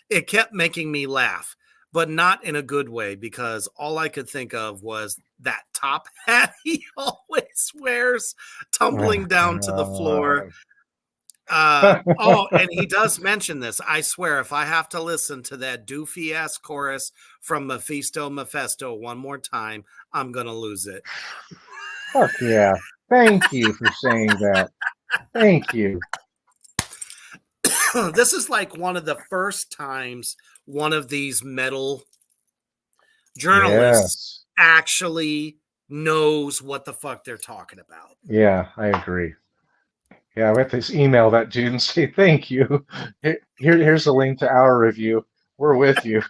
It kept making me laugh, but not in a good way, because all I could think of was that top hat he always wears tumbling down to the floor. And he does mention this. I swear, if I have to listen to that doofy ass chorus from Mephisto one more time, I'm gonna lose it. Fuck yeah. Thank you for saying that. Thank you. This is like one of the first times one of these metal journalists actually knows what the fuck they're talking about. Yeah, I agree. Yeah, we have to email that dude and say thank you. Here's a link to our review. We're with you.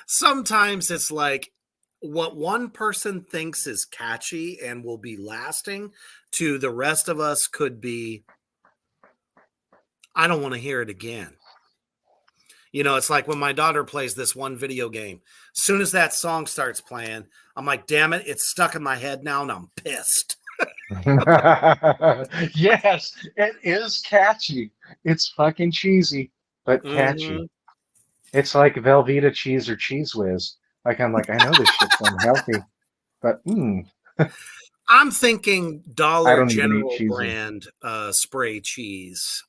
Sometimes it's like what one person thinks is catchy and will be lasting to the rest of us could be, I don't want to hear it again. You know, it's like when my daughter plays this one video game. As soon as that song starts playing, I'm like, damn it, it's stuck in my head now and I'm pissed. Yes, it is catchy. It's fucking cheesy, but catchy. Mm-hmm. It's like Velveeta cheese or Cheese Whiz. Like I'm like, I know this shit's unhealthy, but I'm thinking I Dollar don't even eat General cheesy. brand spray cheese,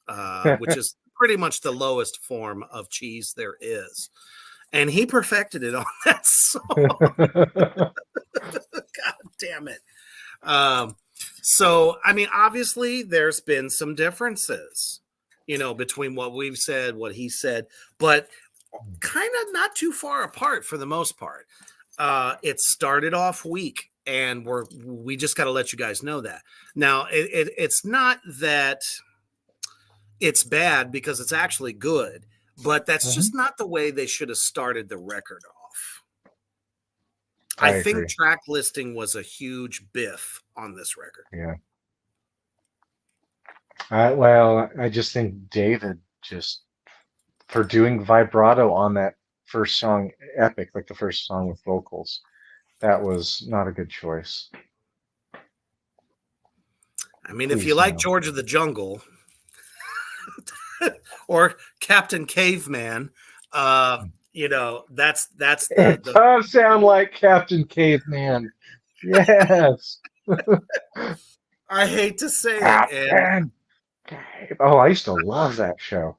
which is pretty much the lowest form of cheese there is. And he perfected it on that song. God damn it. So, I mean, obviously, there's been some differences, you know, between what we've said, what he said, but kind of not too far apart for the most part. It started off weak, and we just got to let you guys know that. Now, it's not that it's bad, because it's actually good, but that's just not the way they should have started the record off. I think track listing was a huge biff on this record. Yeah. Well, I just think David, just for doing vibrato on that first song, Epic, like the first song with vocals, that was not a good choice. I mean, if you like George of the Jungle or Captain Caveman, you know, that's it does sound like Captain Caveman. Yes. I hate to say it. Oh, I used to love that show.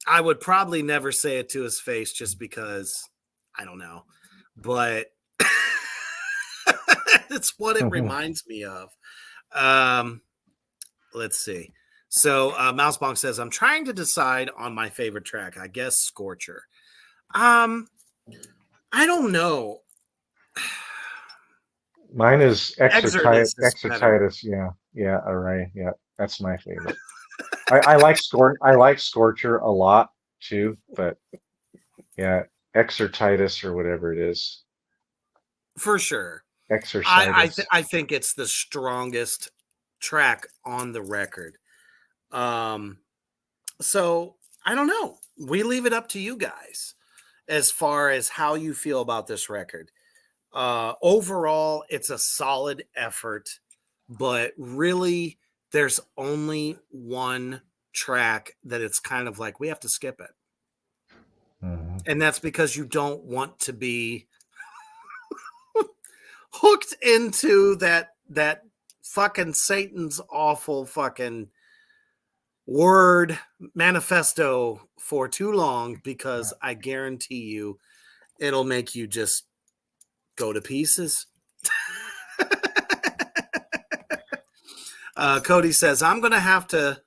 I would probably never say it to his face just because I don't know, but it's what it reminds me of. Let's see. So Mousebonk says, I'm trying to decide on my favorite track. I guess Scorcher. I don't know. Mine is Exercitus. Exercitus. Yeah. All right. Yeah, that's my favorite. I like Scorcher a lot too, but yeah, Exercitus or whatever it is. For sure. Exercitus. I think it's the strongest track on the record. So I don't know. We leave it up to you guys. as far as how you feel about this record. Overall, it's a solid effort, but really, there's only one track that it's kind of like we have to skip it. Mm-hmm. And that's because you don't want to be hooked into that fucking Satan's awful fucking word manifesto for too long, because I guarantee you it'll make you just go to pieces. Cody says, I'm going to have to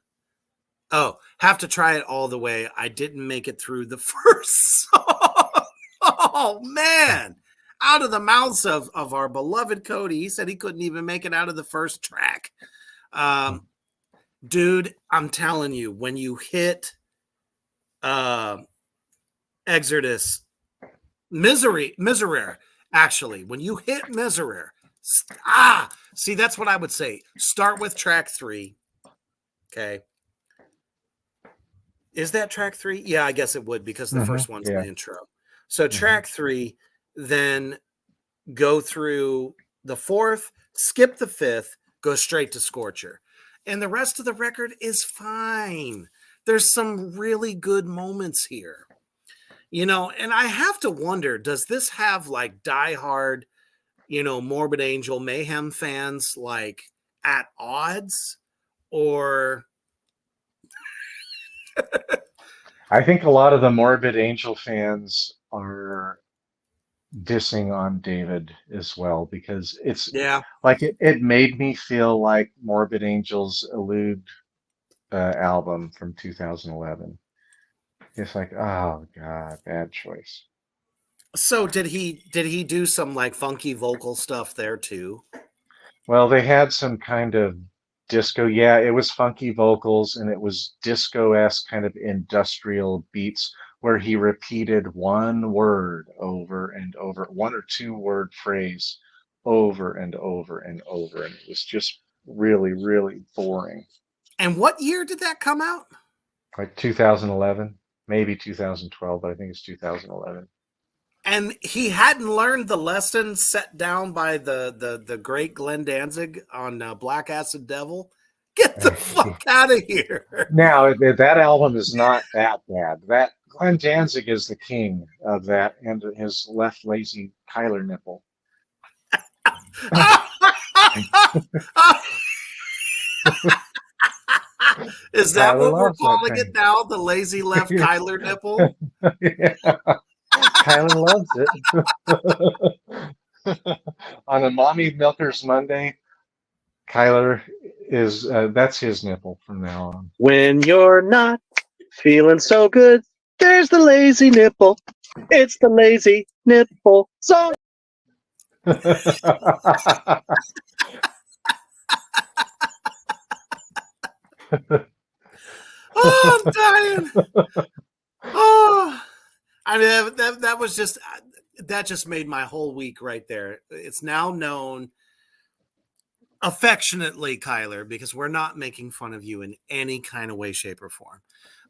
try it all the way. I didn't make it through the first song. Oh, man. Out of the mouths of our beloved Cody. He said he couldn't even make it out of the first track. Dude, I'm telling you, when you hit Exodus, Miserere, actually, when you hit Miserere, see, that's what I would say. Start with track 3. Okay. Is that track 3? Yeah, I guess it would, because the first one's the intro. So track 3, then go through the 4th, skip the 5th, go straight to Scorcher. And the rest of the record is fine. There's some really good moments here. And I have to wonder, does this have like diehard, Morbid Angel Mayhem fans like at odds, or? I think a lot of the Morbid Angel fans are dissing on David as well, because it's like it made me feel like Morbid Angel's Elude album from 2011. It's like, oh God, bad choice. So did he do some like funky vocal stuff there too? Well, they had some kind of disco. Yeah, it was funky vocals, and it was disco-esque kind of industrial beats where he repeated one word over and over, 1 or 2 word phrase over and over and over. And it was just really, really boring. And what year did that come out? Like 2011, maybe 2012, but I think it's 2011. And he hadn't learned the lesson set down by the great Glenn Danzig on Black Acid Devil. Get the fuck out of here. Now, that album is not that bad. That Glenn Danzig is the king of that, and his left lazy Kyler nipple. Is that Kyler what we're calling it now? The lazy left Kyler nipple? Yeah. Kyler loves it. On a Mommy Milkers Monday, Kyler is that's his nipple from now on. When you're not feeling so good, there's the lazy nipple. It's the lazy nipple song. Oh, I'm dying. Oh, I mean, that was just, that just made my whole week right there. It's now known affectionately, Kyler, because we're not making fun of you in any kind of way, shape, or form,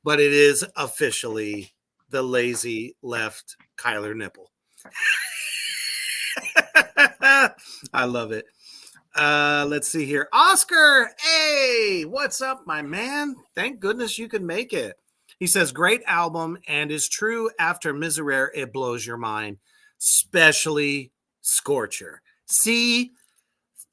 but it is officially the lazy left Kyler nipple. I love it. Let's see here. Oscar, hey, what's up, my man? Thank goodness you can make it. He says, great album, and is true after Miserere, it blows your mind, especially Scorcher. See,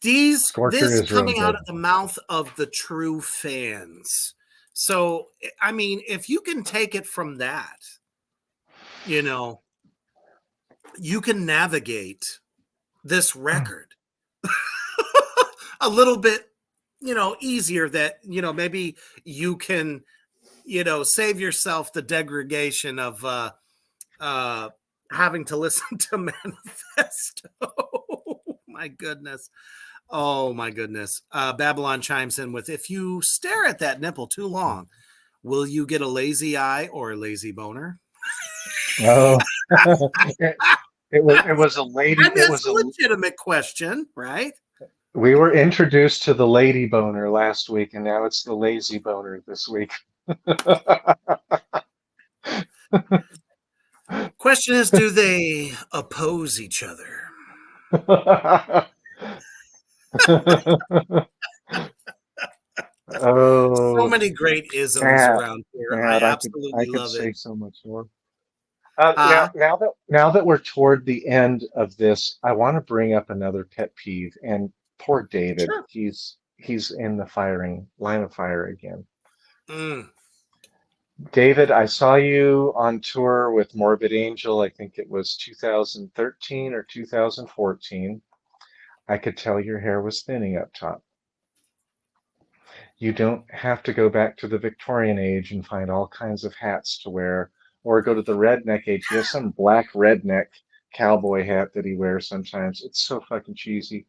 this coming out of the mouth of the true fans. So, I mean, if you can take it from that, you can navigate this record a little bit, easier, that, maybe you can, save yourself the degradation of having to listen to Manifesto. My goodness. Oh, my goodness. Babylon chimes in with, if you stare at that nipple too long, will you get a lazy eye or a lazy boner? Oh, it was a lady. I mean, it was a legitimate question, right? We were introduced to the lady boner last week, and now it's the lazy boner this week. Question is, do they oppose each other? So Oh, many great isms Matt, around here. I Matt, I absolutely could love it. say so much more. Huh? Now that we're toward the end of this, I want to bring up another pet peeve. And poor David, Sure. he's in the firing line of fire again. Mm. David, I saw you on tour with Morbid Angel. I think it was 2013 or 2014. I could tell your hair was thinning up top. You don't have to go back to the Victorian age and find all kinds of hats to wear, or go to the redneck age. He has some black redneck cowboy hat that he wears sometimes. It's so fucking cheesy.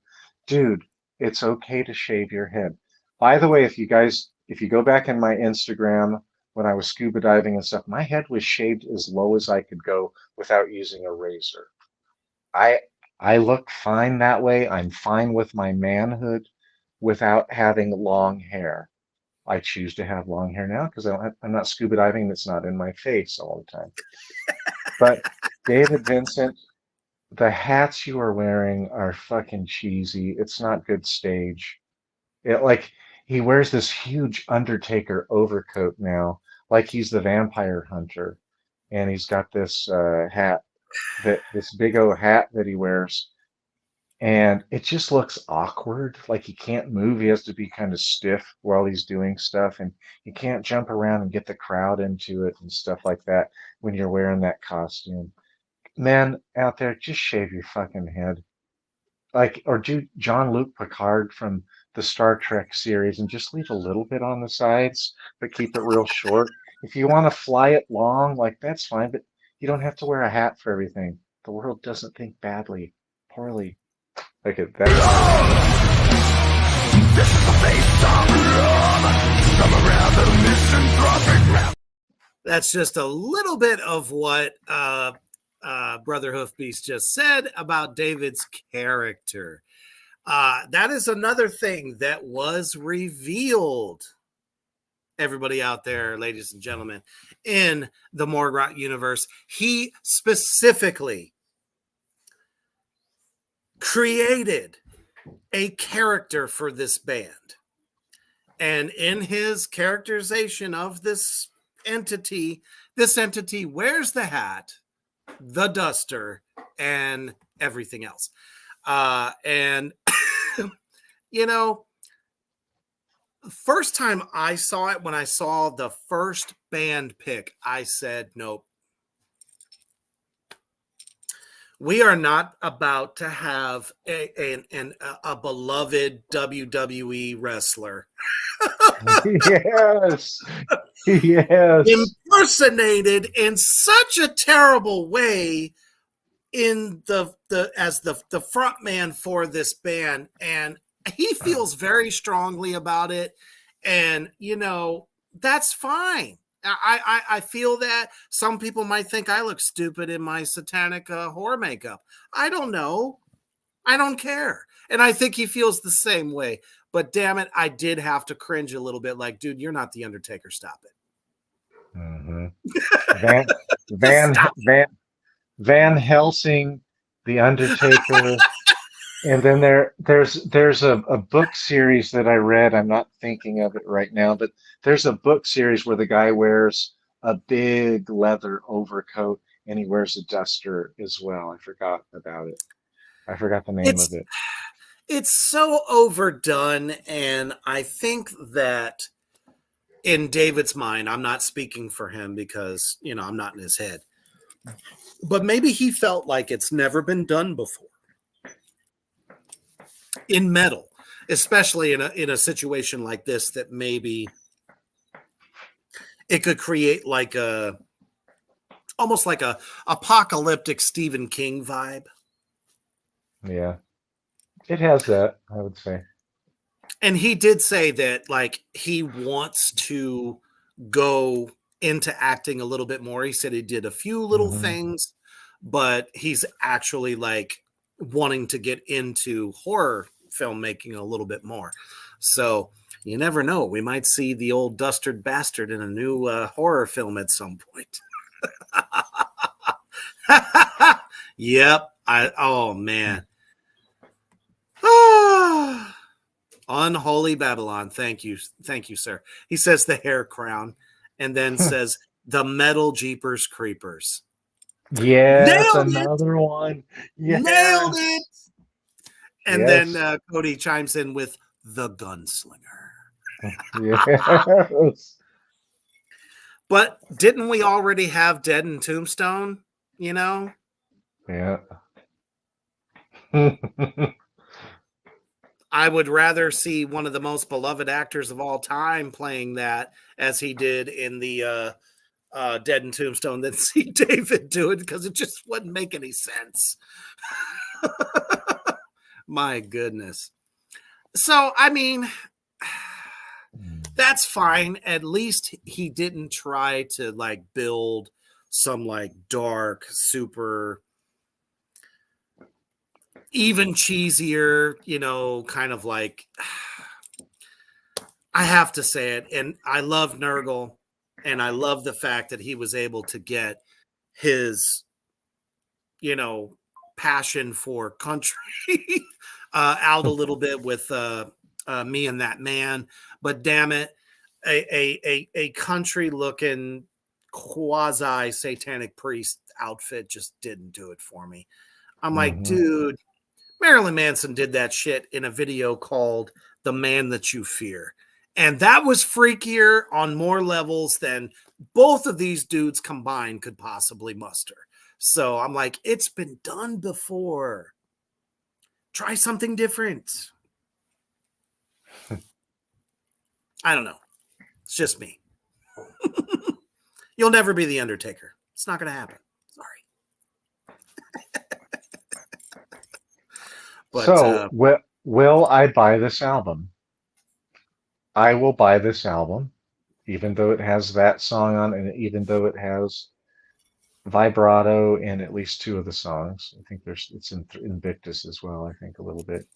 Dude, it's okay to shave your head. By the way, if you go back in my Instagram when I was scuba diving and stuff, my head was shaved as low as I could go without using a razor. I I look fine that way. I'm fine with my manhood without having long hair. I choose to have long hair now because I'm not scuba diving and it's not in my face all the time. But David Vincent, the hats you are wearing are fucking cheesy. It's not good stage. Like he wears this huge Undertaker overcoat now, like he's the vampire hunter, and he's got this hat this big O hat that he wears, and it just looks awkward. Like he can't move. He has to be kind of stiff while he's doing stuff, and you can't jump around and get the crowd into it and stuff like that when you're wearing that costume. Man out there, just shave your fucking head. Like, or do Jean-Luc Picard from the Star Trek series and just leave a little bit on the sides, but keep it real short. If you want to fly it long, like that's fine, but you don't have to wear a hat for everything. The world doesn't think poorly. Like that's That's just a little bit of what Brother Hoofbeast just said about David's character. That is another thing that was revealed, everybody out there, ladies and gentlemen, in the Morgrot universe. He specifically created a character for this band. And in his characterization of this entity wears the hat, the duster, and everything else. And, you know, first time I saw it, when I saw the first band pick, I said, nope. We are not about to have a beloved WWE wrestler yes, yes. impersonated in such a terrible way in the front man for this band, and he feels very strongly about it, and that's fine. I feel that some people might think I look stupid in my satanic horror makeup. I don't know. I don't care. And I think he feels the same way. But damn it, I did have to cringe a little bit. Like, dude, you're not the Undertaker. Stop it. Mm-hmm. Van Van Helsing, The Undertaker, and then there's a book series that I read. I'm not thinking of it right now, but there's a book series where the guy wears a big leather overcoat and he wears a duster as well. I forgot about it. I forgot the name of it. It's so overdone, and I think that in David's mind, I'm not speaking for him because, I'm not in his head, but maybe he felt like it's never been done before in metal, especially in a situation like this, that maybe it could create almost like a apocalyptic Stephen King vibe. Yeah, it has that, I would say. And he did say that, like, he wants to go into acting a little bit more. He said he did a few little things, but he's actually like wanting to get into horror filmmaking a little bit more. So you never know. We might see the old dusted bastard in a new horror film at some point. Yep. Oh man. Unholy Babylon. Thank you, sir. He says the hair crown, and then says the metal Jeepers Creepers. Yes, Nailed it. another one. Nailed Yes. it. And Yes. then Cody chimes in with the gunslinger. Yes. But didn't we already have Dead and Tombstone? You know? Yeah. I would rather see one of the most beloved actors of all time playing that as he did in the Dead and Tombstone than see David do it, because it just wouldn't make any sense. My goodness. So, I mean, that's fine. At least he didn't try to like build some like dark, super even cheesier, you know, kind of like, I have to say it. And I love Nurgle, and I love the fact that he was able to get his, you know, passion for country out a little bit with Me and That Man. But damn it, a country looking quasi satanic priest outfit just didn't do it for me. I'm like, dude, Marilyn Manson did that shit in a video called The Man That You Fear. And that was freakier on more levels than both of these dudes combined could possibly muster. So I'm like, it's been done before. Try something different. I don't know. It's just me. You'll never be the Undertaker. It's not going to happen. Sorry. But, so, will I buy this album? I will buy this album, even though it has that song on, and even though it has vibrato in at least two of the songs. I think it's in Invictus as well. I think a little bit.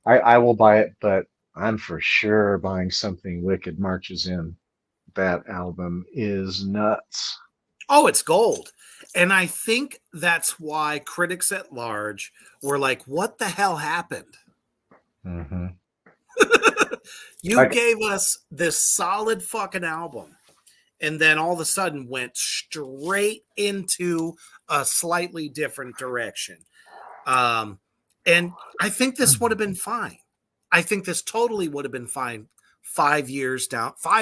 I will buy it, but I'm for sure buying Something Wicked Marches In. That album is nuts. Oh, it's gold. And I think that's why critics at large were like, what the hell happened? Mm-hmm. You gave us this solid fucking album, and then all of a sudden went straight into a slightly different direction. And I think this would have been fine. I think this totally would have been fine 5 years down, 4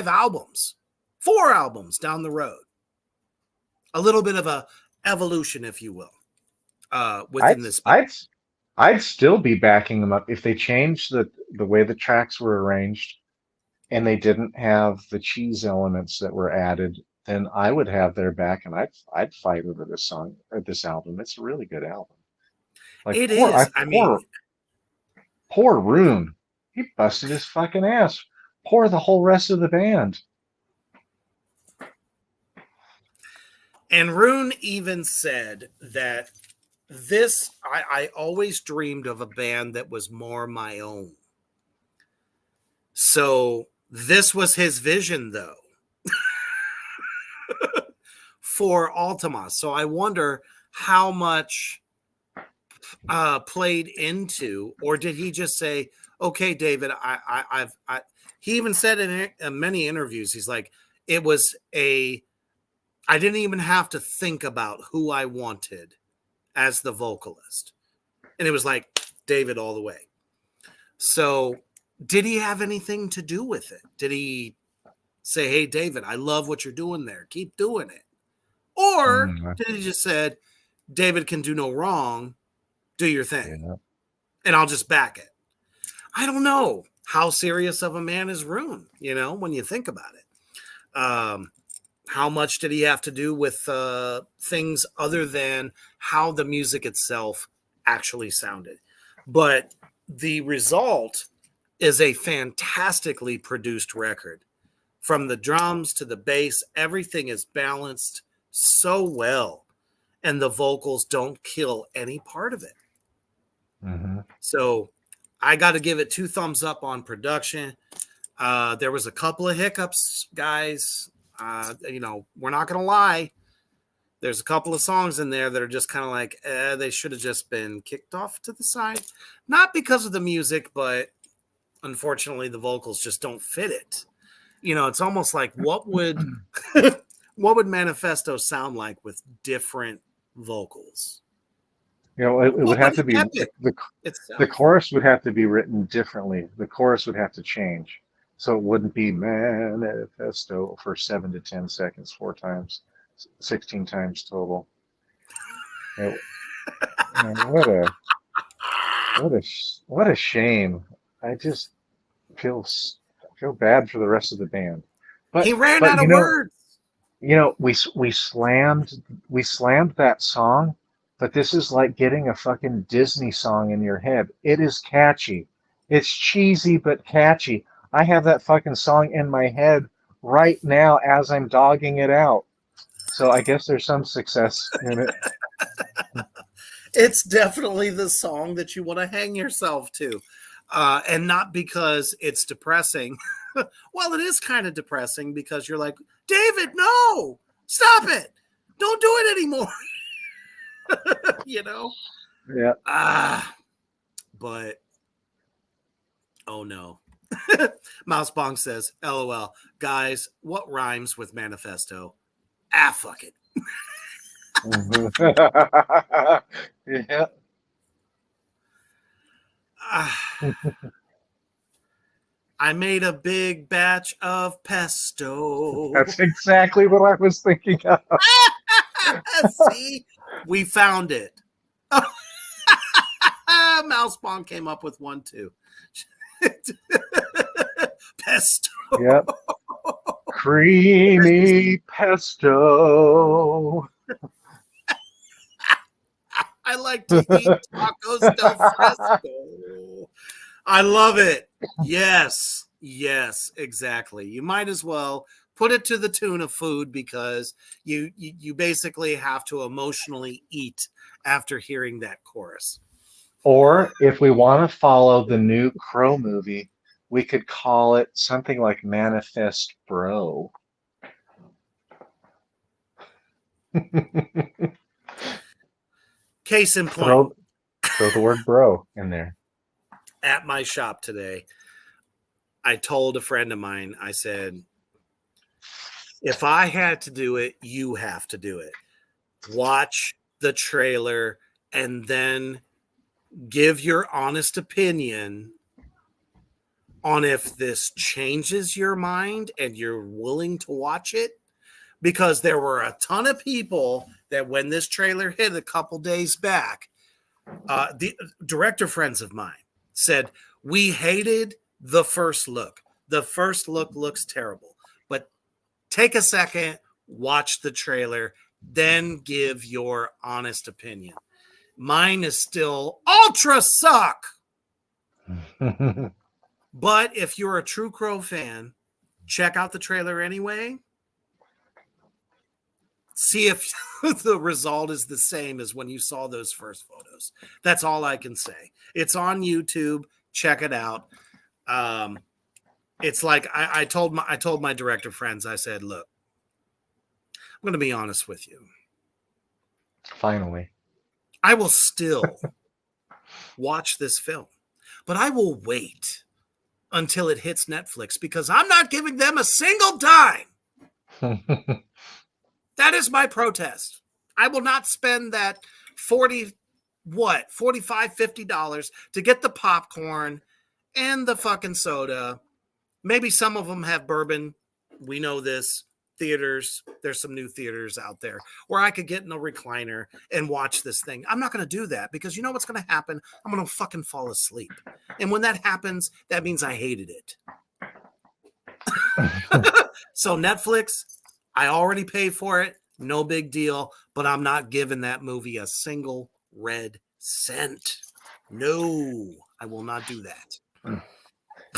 albums down the road. A little bit of a evolution, if you will, within this. I'd still be backing them up if they changed the way the tracks were arranged and they didn't have the cheese elements that were added. Then I would have their back, and I'd fight over this song or this album. It's a really good album. Like it is. I mean, poor Rune. He busted his fucking ass. Poor the whole rest of the band. And Rune even said that I always dreamed of a band that was more my own. So this was his vision, though, for Vltimas. So I wonder how much played into, or did he just say, okay, David, he even said in many interviews, he's like, I didn't even have to think about who I wanted as the vocalist. And it was like David all the way. So did he have anything to do with it? Did he say, hey, David, I love what you're doing there. Keep doing it. Or did he just said, David can do no wrong. Do your thing. And I'll just back it. I don't know how serious of a man is Rune, you know, when you think about it. How much did he have to do with things other than how the music itself actually sounded? But the result is a fantastically produced record. From the drums to the bass, everything is balanced so well, and the vocals don't kill any part of it. Mm-hmm. So I got to give it 2 thumbs up on production. There was a couple of hiccups, guys. You know, we're not going to lie. There's a couple of songs in there that are just kind of like, they should have just been kicked off to the side. Not because of the music, but unfortunately the vocals just don't fit it. You know, it's almost like what would Manifesto sound like with different vocals? You know, it would have to be the chorus would have to be written differently. The chorus would have to change. So it wouldn't be manifesto for 7 to 10 seconds, 4 times, 16 times total. You know, what a shame. I just feel bad for the rest of the band. But he ran out of words. You know, we slammed that song, but this is like getting a fucking Disney song in your head. It is catchy. It's cheesy but catchy. I have that fucking song in my head right now as I'm dogging it out. So I guess there's some success in it. It's definitely the song that you want to hang yourself to. And not because it's depressing. Well, it is kind of depressing because you're like, David, no, stop it. Don't do it anymore. You know? Yeah. But, oh no. Mouse Bong says, LOL, guys, what rhymes with manifesto? Fuck it. Yeah. I made a big batch of pesto. That's exactly what I was thinking of. See, we found it. Mouse Bong came up with one too. Pesto. Yep. Creamy pesto. I like to eat tacos del fresco. I love it. Yes, exactly. You might as well put it to the tune of food because you basically have to emotionally eat after hearing that chorus. Or if we want to follow the new Crow movie, we could call it something like Manifest Bro. Case in point. Throw the word bro in there. At my shop today, I told a friend of mine, I said, if I had to do it, you have to do it. Watch the trailer and then give your honest opinion on if this changes your mind and you're willing to watch it. Because there were a ton of people that when this trailer hit a couple days back, the director friends of mine said, we hated the first look. The first look looks terrible. But take a second, watch the trailer, then give your honest opinion. Mine is still ultra suck. But if you're a true Crow fan, check out the trailer anyway. See if the result is the same as when you saw those first photos. That's all I can say. It's on YouTube. Check it out. It's like I told my director friends, I said, look, I'm going to be honest with you. Finally. I will still watch this film, but I will wait until it hits Netflix because I'm not giving them a single dime. That is my protest. I will not spend that $45, $50 to get the popcorn and the fucking soda. Maybe some of them have bourbon. We know this. Theaters, there's some new theaters out there where I could get in a recliner and watch this thing. I'm not going to do that because you know what's going to happen? I'm going to fucking fall asleep. And when that happens, that means I hated it. So Netflix, I already paid for it. No big deal. But I'm not giving that movie a single red cent. No, I will not do that.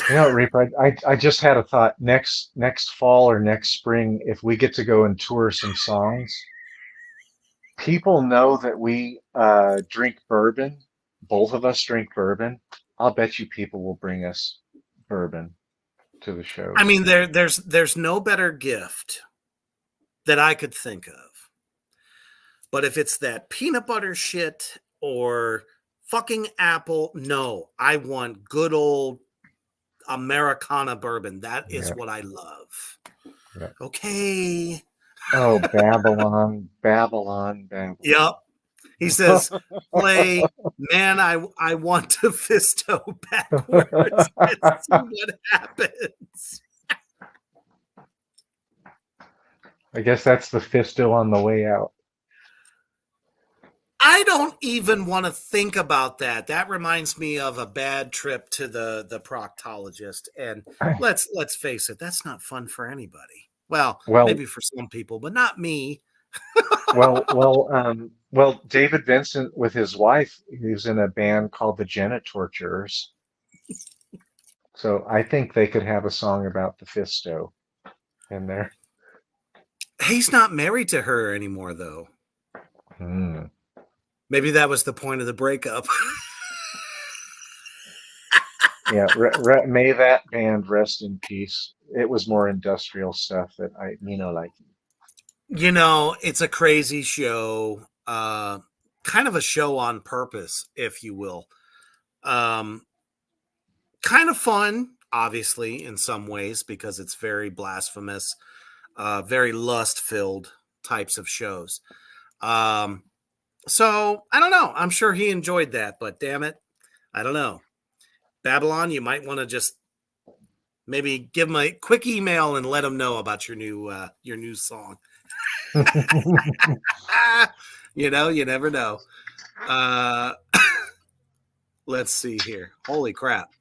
You know, Reaper, I just had a thought. Next fall or next spring, if we get to go and tour some songs, people know that we drink bourbon. Both of us drink bourbon. I'll bet you people will bring us bourbon to the show. I mean, there's no better gift that I could think of But if it's that peanut butter shit or fucking apple, no, I want good old Americana bourbon. That is what I love. Yep. Okay. Oh, Babylon, Babylon, Babylon. Yep. He says, play, man, I want to Fisto backwards and see what happens. I guess that's the Fisto on the way out. I don't even want to think about that. That reminds me of a bad trip to the proctologist. And let's face it, that's not fun for anybody. Well, maybe for some people, but not me. well, David Vincent with his wife, he's in a band called the Genitorturers. So I think they could have a song about the Fisto in there. He's not married to her anymore, though. Maybe that was the point of the breakup. Yeah, may that band rest in peace. It was more industrial stuff that I, like. It's a crazy show, kind of a show on purpose, if you will. Kind of fun, obviously, in some ways, because it's very blasphemous, very lust-filled types of shows. So, I don't know. I'm sure he enjoyed that, but damn it, I don't know. Babylon, you might want to just maybe give him a quick email and let him know about your new song. You never know. Let's see here. Holy crap.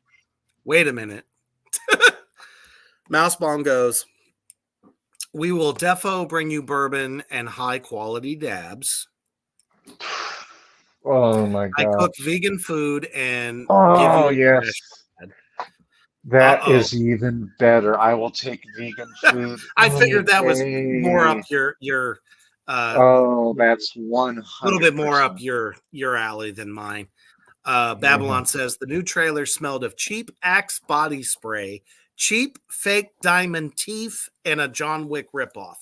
Wait a minute. Mouseball goes, we will defo bring you bourbon and high quality dabs. Oh my God. I cook vegan food and give you yes. That is even better. I will take vegan food. I figured that was more up your that's 100%. A little bit more up your alley than mine. Babylon says the new trailer smelled of cheap Axe body spray, cheap fake diamond teeth, and a John Wick ripoff.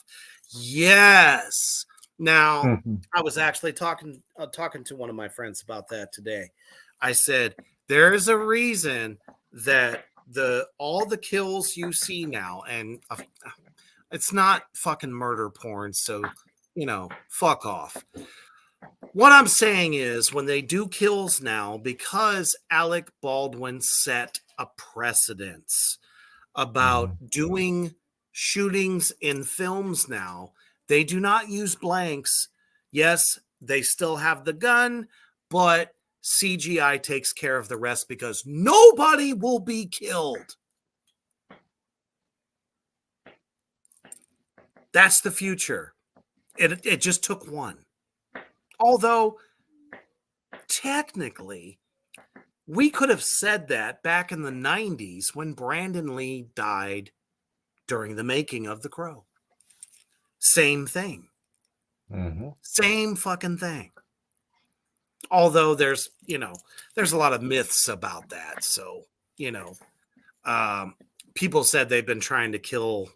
Yes. Now, I was actually talking to one of my friends about that today. I said, there's a reason that all the kills you see now, and it's not fucking murder porn, so, fuck off. What I'm saying is when they do kills now, because Alec Baldwin set a precedence about doing shootings in films now, they do not use blanks. Yes, they still have the gun, but CGI takes care of the rest because nobody will be killed. That's the future. It just took one. Although, technically, we could have said that back in the 90s when Brandon Lee died during the making of The Crow. Same thing. Same fucking thing. Although there's a lot of myths about that. So, people said they've been trying to kill,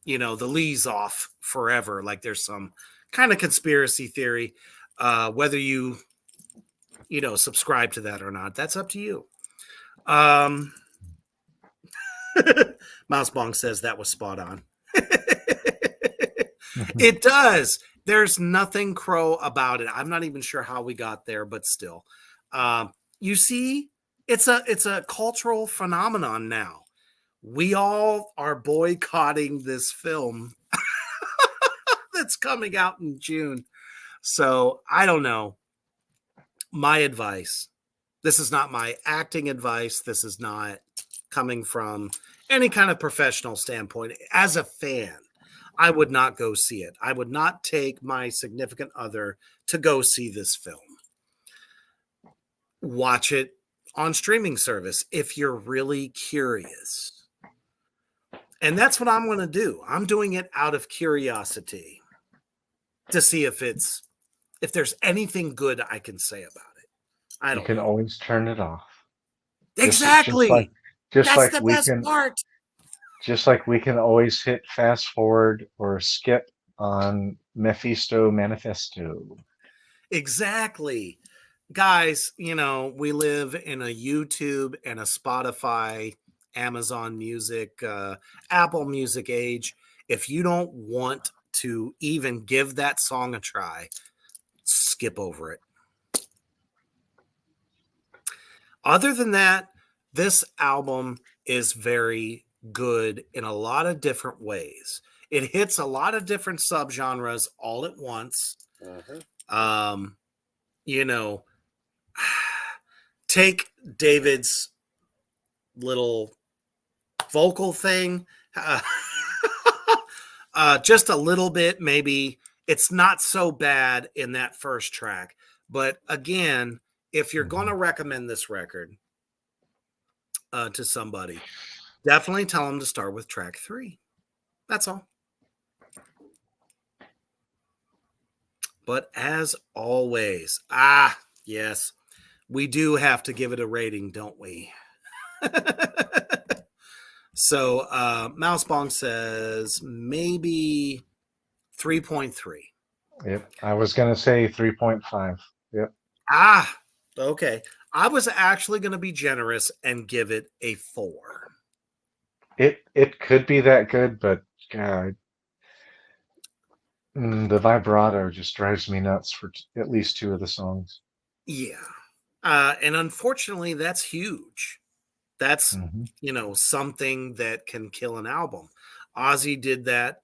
the Lees off forever. Like there's some kind of conspiracy theory. Whether you subscribe to that or not, that's up to you. Mousebong says that was spot on. It does. There's nothing Crow about it. I'm not even sure how we got there, but still. You see, it's a cultural phenomenon now. We all are boycotting this film that's coming out in June. So I don't know. My advice, this is not my acting advice. This is not coming from any kind of professional standpoint. As a fan, I would not go see it. I would not take my significant other to go see this film. Watch it on streaming service if you're really curious. And that's what I'm going to do. I'm doing it out of curiosity to see if there's anything good I can say about it. I don't know. You can always turn it off. Exactly. That's like the best part. Just like we can always hit fast forward or skip on Mephisto Manifesto. Exactly. Guys, we live in a YouTube and a Spotify, Amazon Music, Apple Music age. If you don't want to even give that song a try, skip over it. Other than that, this album is very good in a lot of different ways. It hits a lot of different subgenres all at once. You know, take David's little vocal thing, just a little bit, maybe. It's not so bad in that first track. But again, if you're going to recommend this record to somebody, definitely tell them to start with track 3. That's all. But as always, yes, we do have to give it a rating, don't we? So Mousebong says maybe 3.3. Yep. I was going to say 3.5. Yep. Okay. I was actually going to be generous and give it a 4. It could be that good, but God, the vibrato just drives me nuts for at least 2 of the songs. Yeah. And unfortunately, that's huge. That's, something that can kill an album. Ozzy did that,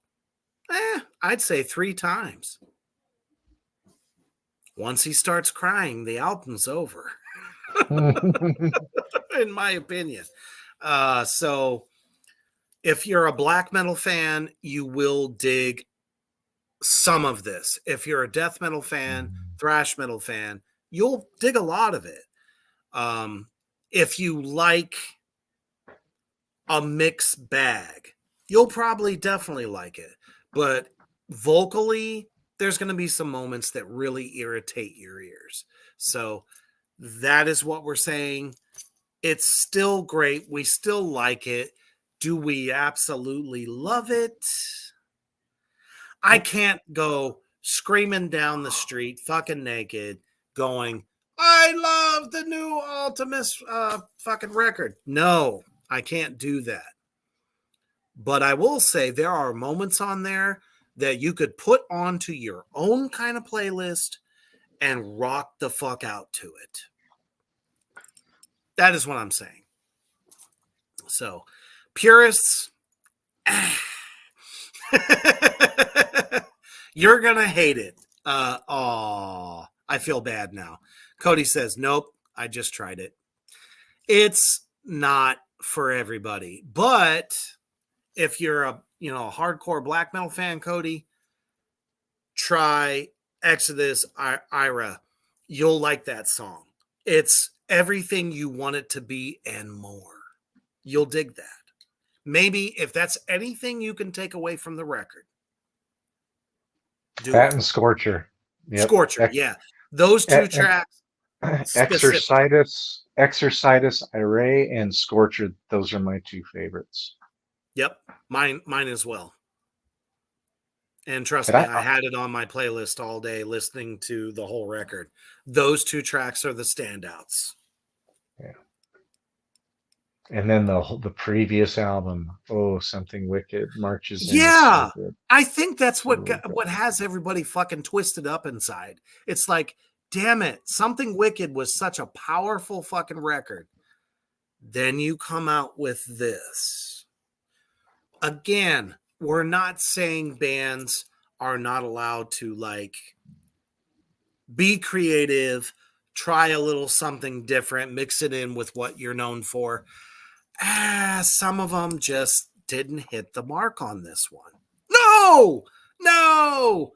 I'd say 3 times. Once he starts crying, the album's over. In my opinion. So if you're a black metal fan, you will dig some of this. If you're a death metal fan, thrash metal fan, you'll dig a lot of it. If you like a mixed bag, you'll probably definitely like it. But vocally, there's going to be some moments that really irritate your ears. So that is what we're saying. It's still great. We still like it. Do we absolutely love it? I can't go screaming down the street, fucking naked, going, I love the new Vltimas fucking record. No, I can't do that. But I will say there are moments on there that you could put onto your own kind of playlist and rock the fuck out to it. That is what I'm saying. So, purists, you're going to hate it. I feel bad now. Cody says, nope, I just tried it. It's not for everybody. But if you're a hardcore black metal fan, Cody, try Exodus Ira. You'll like that song. It's everything you want it to be and more. You'll dig that. Maybe if that's anything you can take away from the record, do that it. And Scorcher. Yep. Scorcher, yeah. Those 2 tracks. Exercitus Irae and Scorcher. Those are my 2 favorites. Yep, mine as well. And trust me, I had it on my playlist all day listening to the whole record. Those 2 tracks are the standouts. Yeah. And then the previous album, Something Wicked, Marches In. Yeah, so I think that's what has everybody fucking twisted up inside. It's like, damn it, Something Wicked was such a powerful fucking record. Then you come out with this. Again, we're not saying bands are not allowed to be creative, try a little something different, mix it in with what you're known for. Some of them just didn't hit the mark on this one. No! Oh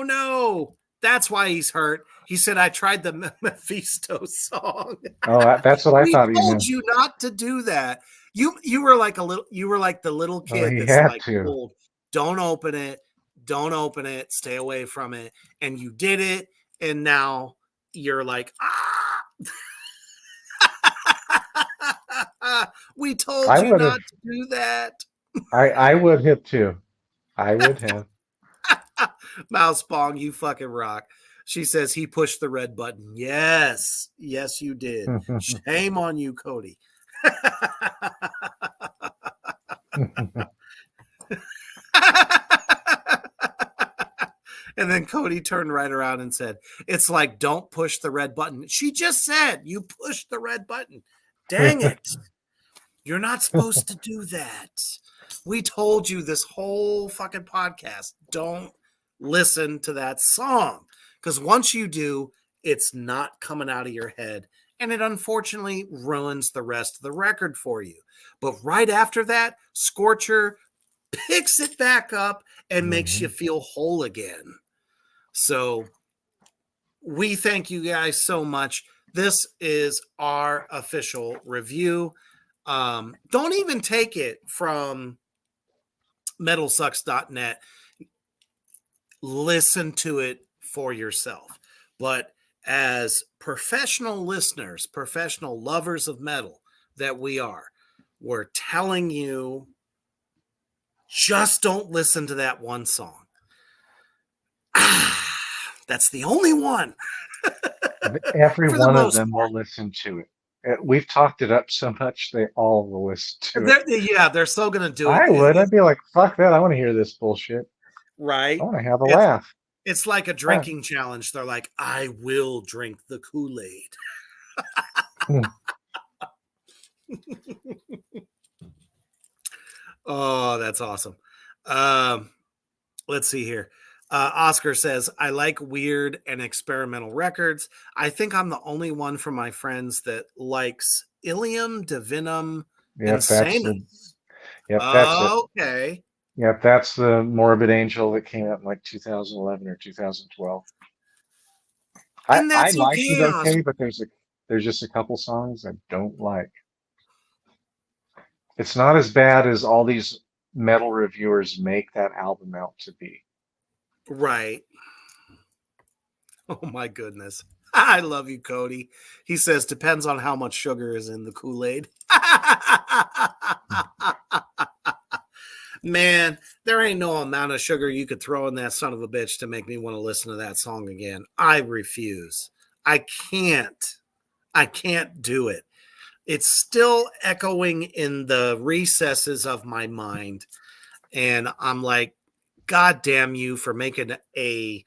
no! That's why he's hurt. He said, I tried the Mephisto song. Oh, that's what I thought. We told you not to do that. You were like the little kid that's like, told, don't open it, stay away from it. And you did it, and now you're like, we told you not to do that. I would have too. I would have. Mouse Bong, you fucking rock. She says he pushed the red button. Yes. Yes, you did. Shame on you, Cody. And then Cody turned right around and said, it's like, don't push the red button. She just said you pushed the red button. Dang it. You're not supposed to do that. We told you this whole fucking podcast, don't listen to that song. Because once you do, it's not coming out of your head. And it unfortunately ruins the rest of the record for you. But right after that, Scorcher picks it back up and makes you feel whole again. So we thank you guys so much. This is our official review. Don't even take it from metalsucks.net. Listen to it for yourself. But as professional listeners, professional lovers of metal that we are, we're telling you, just don't listen to that one song. That's the only one. Every one of them will listen to it. We've talked it up so much, they all will listen to it. Yeah, they're so going to do it. I would. I'd be like, fuck that. I want to hear this bullshit. Right. I want to have a laugh. It's like a drinking challenge. They're like, I will drink the Kool-Aid. Oh, that's awesome. Let's see here. Oscar says, I like weird and experimental records. I think I'm the only one from my friends that likes Ilium, Divinum, and Sanus. That's it. Okay. Yep, that's the Morbid Angel that came out in like 2011 or 2012. And that's I like it okay, but there's just a couple songs I don't like. It's not as bad as all these metal reviewers make that album out to be. Right. Oh my goodness. I love you, Cody. He says, depends on how much sugar is in the Kool-Aid. Man, there ain't no amount of sugar you could throw in that son of a bitch to make me want to listen to that song again. I refuse. I can't do it. It's still echoing in the recesses of my mind. And I'm like, God damn you for making a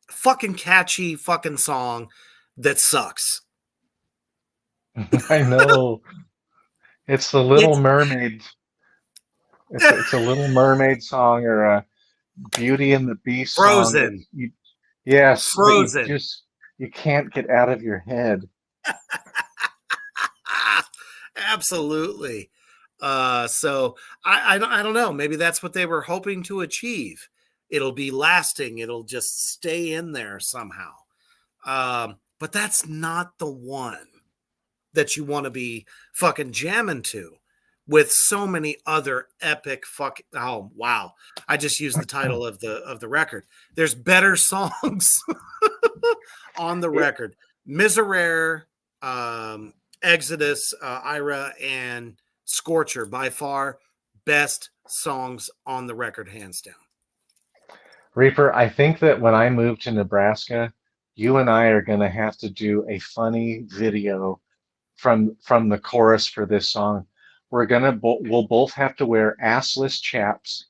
fucking catchy fucking song that sucks. I know. It's the Little Mermaid. It's a Little Mermaid song or a Beauty and the Beast Frozen. song. Yes, Frozen. You can't get out of your head. Absolutely. So I don't know. Maybe that's what they were hoping to achieve. It'll be lasting. It'll just stay in there somehow. But that's not the one that you want to be fucking jamming to with so many other epic oh wow. I just used the title of the record. There's better songs on the record. Miserere, Exodus, Ira, and Scorcher, by far best songs on the record, hands down. Reaper, I think that when I move to Nebraska, you and I are going to have to do a funny video from the chorus for this song. We'll both have to wear assless chaps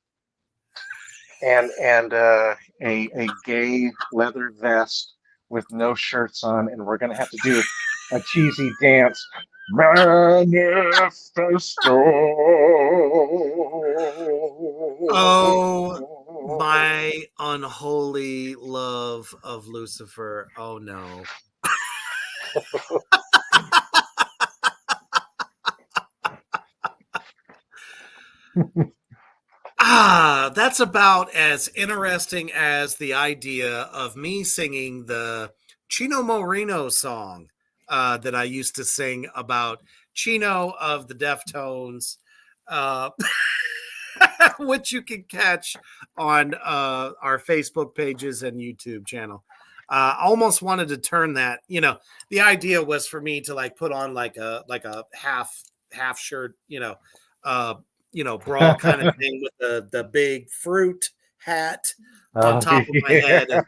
and a gay leather vest with no shirts on, and we're going to have to do a cheesy dance. Manifesto. Oh, my unholy love of Lucifer. Oh, no. That's about as interesting as the idea of me singing the Chino Moreno song that I used to sing about Chino of the Deftones, which you can catch on our Facebook pages and YouTube channel. I almost wanted to turn that, the idea was for me to like put on like a half shirt, bra kind of thing with the big fruit hat on top of my head. And,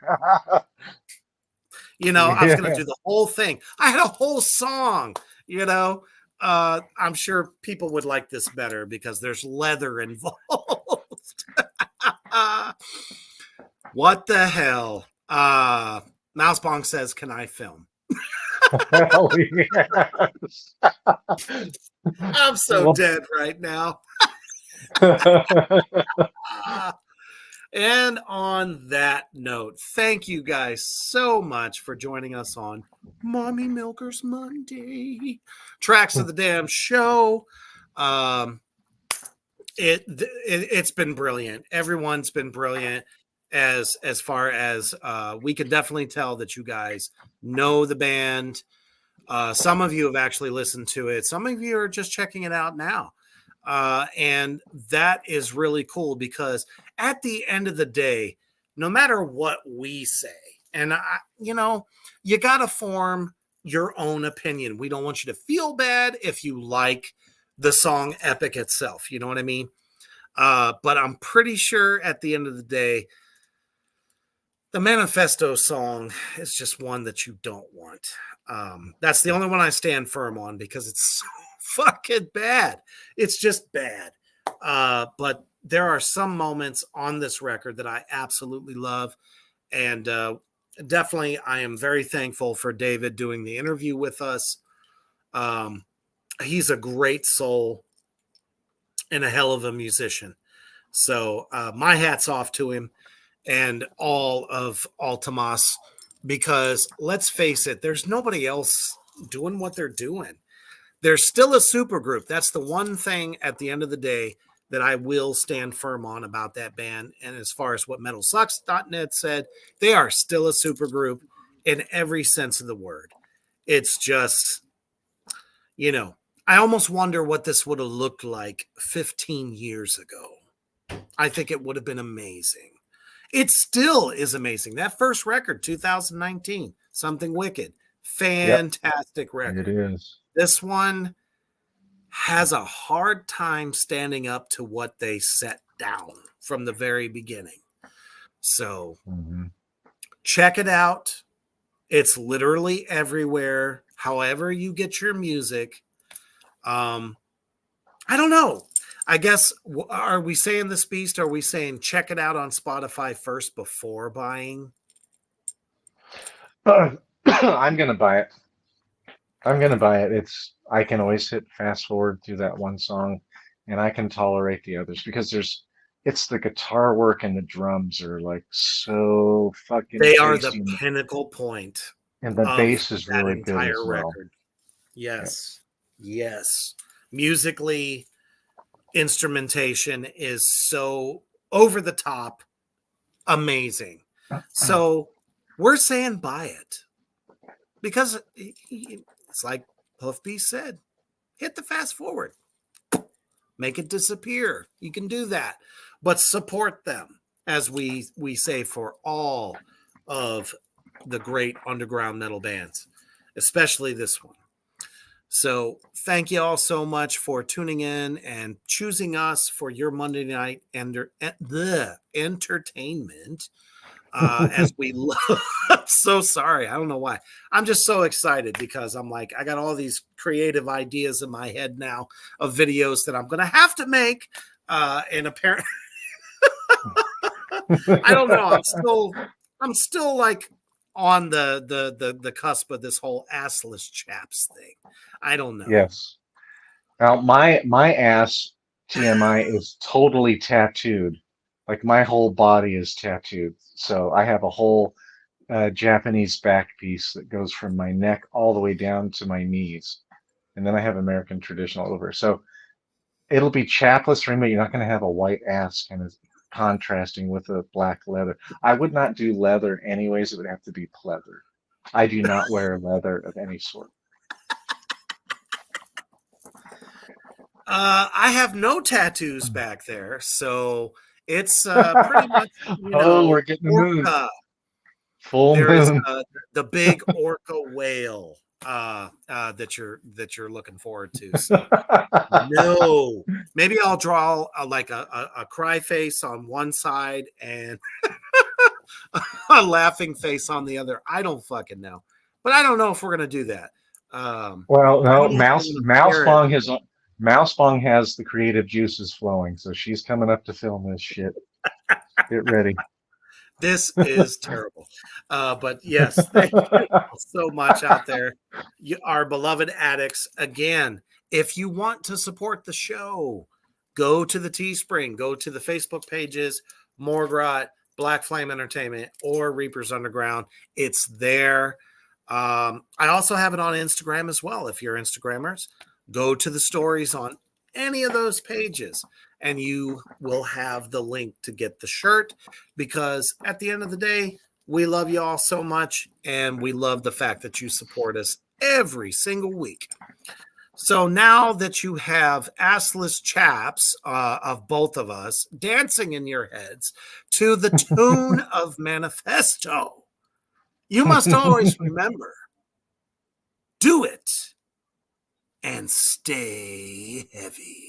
I was going to do the whole thing. I had a whole song, I'm sure people would like this better because there's leather involved. What the hell? Mousebong says, can I film? Hell yes. I'm so dead right now. And on that note, thank you guys so much for joining us on Mommy Milkers Monday. Tracks of the Damn Show. It's been brilliant. Everyone's been brilliant as far as we can definitely tell that you guys know the band. Some of you have actually listened to it. Some of you are just checking it out now. And that is really cool because at the end of the day, no matter what we say, and you got to form your own opinion. We don't want you to feel bad if you like the song Epic itself. You know what I mean? But I'm pretty sure at the end of the day, the Manifesto song is just one that you don't want. That's the only one I stand firm on because it's so fucking bad. It's just bad. But there are some moments on this record that I absolutely love. And definitely I am very thankful for David doing the interview with us. He's a great soul and a hell of a musician. So my hat's off to him and all of Vltimas, because let's face it, there's nobody else doing what they're doing. There's still a super group. That's the one thing at the end of the day that I will stand firm on about that band. And as far as what metalsucks.net said, they are still a super group in every sense of the word. It's just, I almost wonder what this would have looked like 15 years ago. I think it would have been amazing. It still is amazing. That first record, 2019, Something Wicked, fantastic record. It is. This one has a hard time standing up to what they set down from the very beginning. So check it out. It's literally everywhere. However you get your music. I don't know. I guess, are we saying this beast? Are we saying check it out on Spotify first before buying? I'm going to buy it. I can always hit fast forward through that one song and I can tolerate the others because it's the guitar work and the drums are like so fucking They are the pinnacle point. And the bass is really good as well. Record. Yes. Yep. Yes. Musically, instrumentation is so over the top amazing. So we're saying buy it because it's like Puff B said, hit the fast forward, make it disappear. You can do that, but support them as we say for all of the great underground metal bands, especially this one. So thank you all so much for tuning in and choosing us for your Monday night the entertainment. As we love, I'm so sorry. I don't know why. I'm just so excited because I'm like, I got all these creative ideas in my head now of videos that I'm going to have to make. And apparently, I don't know. I'm still like on the cusp of this whole assless chaps thing. I don't know. Yes. Now my ass TMI is totally tattooed. Like my whole body is tattooed. So I have a whole Japanese back piece that goes from my neck all the way down to my knees. And then I have American traditional over. So it'll be chapless for me, but you're not going to have a white ass kind of contrasting with a black leather. I would not do leather anyways. It would have to be pleather. I do not wear leather of any sort. I have no tattoos back there, so it's pretty much, we're getting the moon. Orca. Full there moon. is the big orca whale that you're looking forward to. So no, maybe I'll draw like a cry face on one side and a laughing face on the other. I don't fucking know, but I don't know if we're gonna do that. Well, I no, don't know if we're gonna pair it. Mouse Bong has the creative juices flowing, so she's coming up to film this shit. Get ready. This is terrible. But yes, thank you so much out there. Our beloved addicts. Again, if you want to support the show, go to the Teespring, go to the Facebook pages, Morgrot, Black Flame Entertainment, or Reapers Underground. It's there. I also have it on Instagram as well. If you're Instagrammers, go to the stories on any of those pages and you will have the link to get the shirt, because at the end of the day, we love you all so much and we love the fact that you support us every single week. So now that you have assless chaps of both of us dancing in your heads to the tune of Manifesto, you must always remember, do it and stay heavy.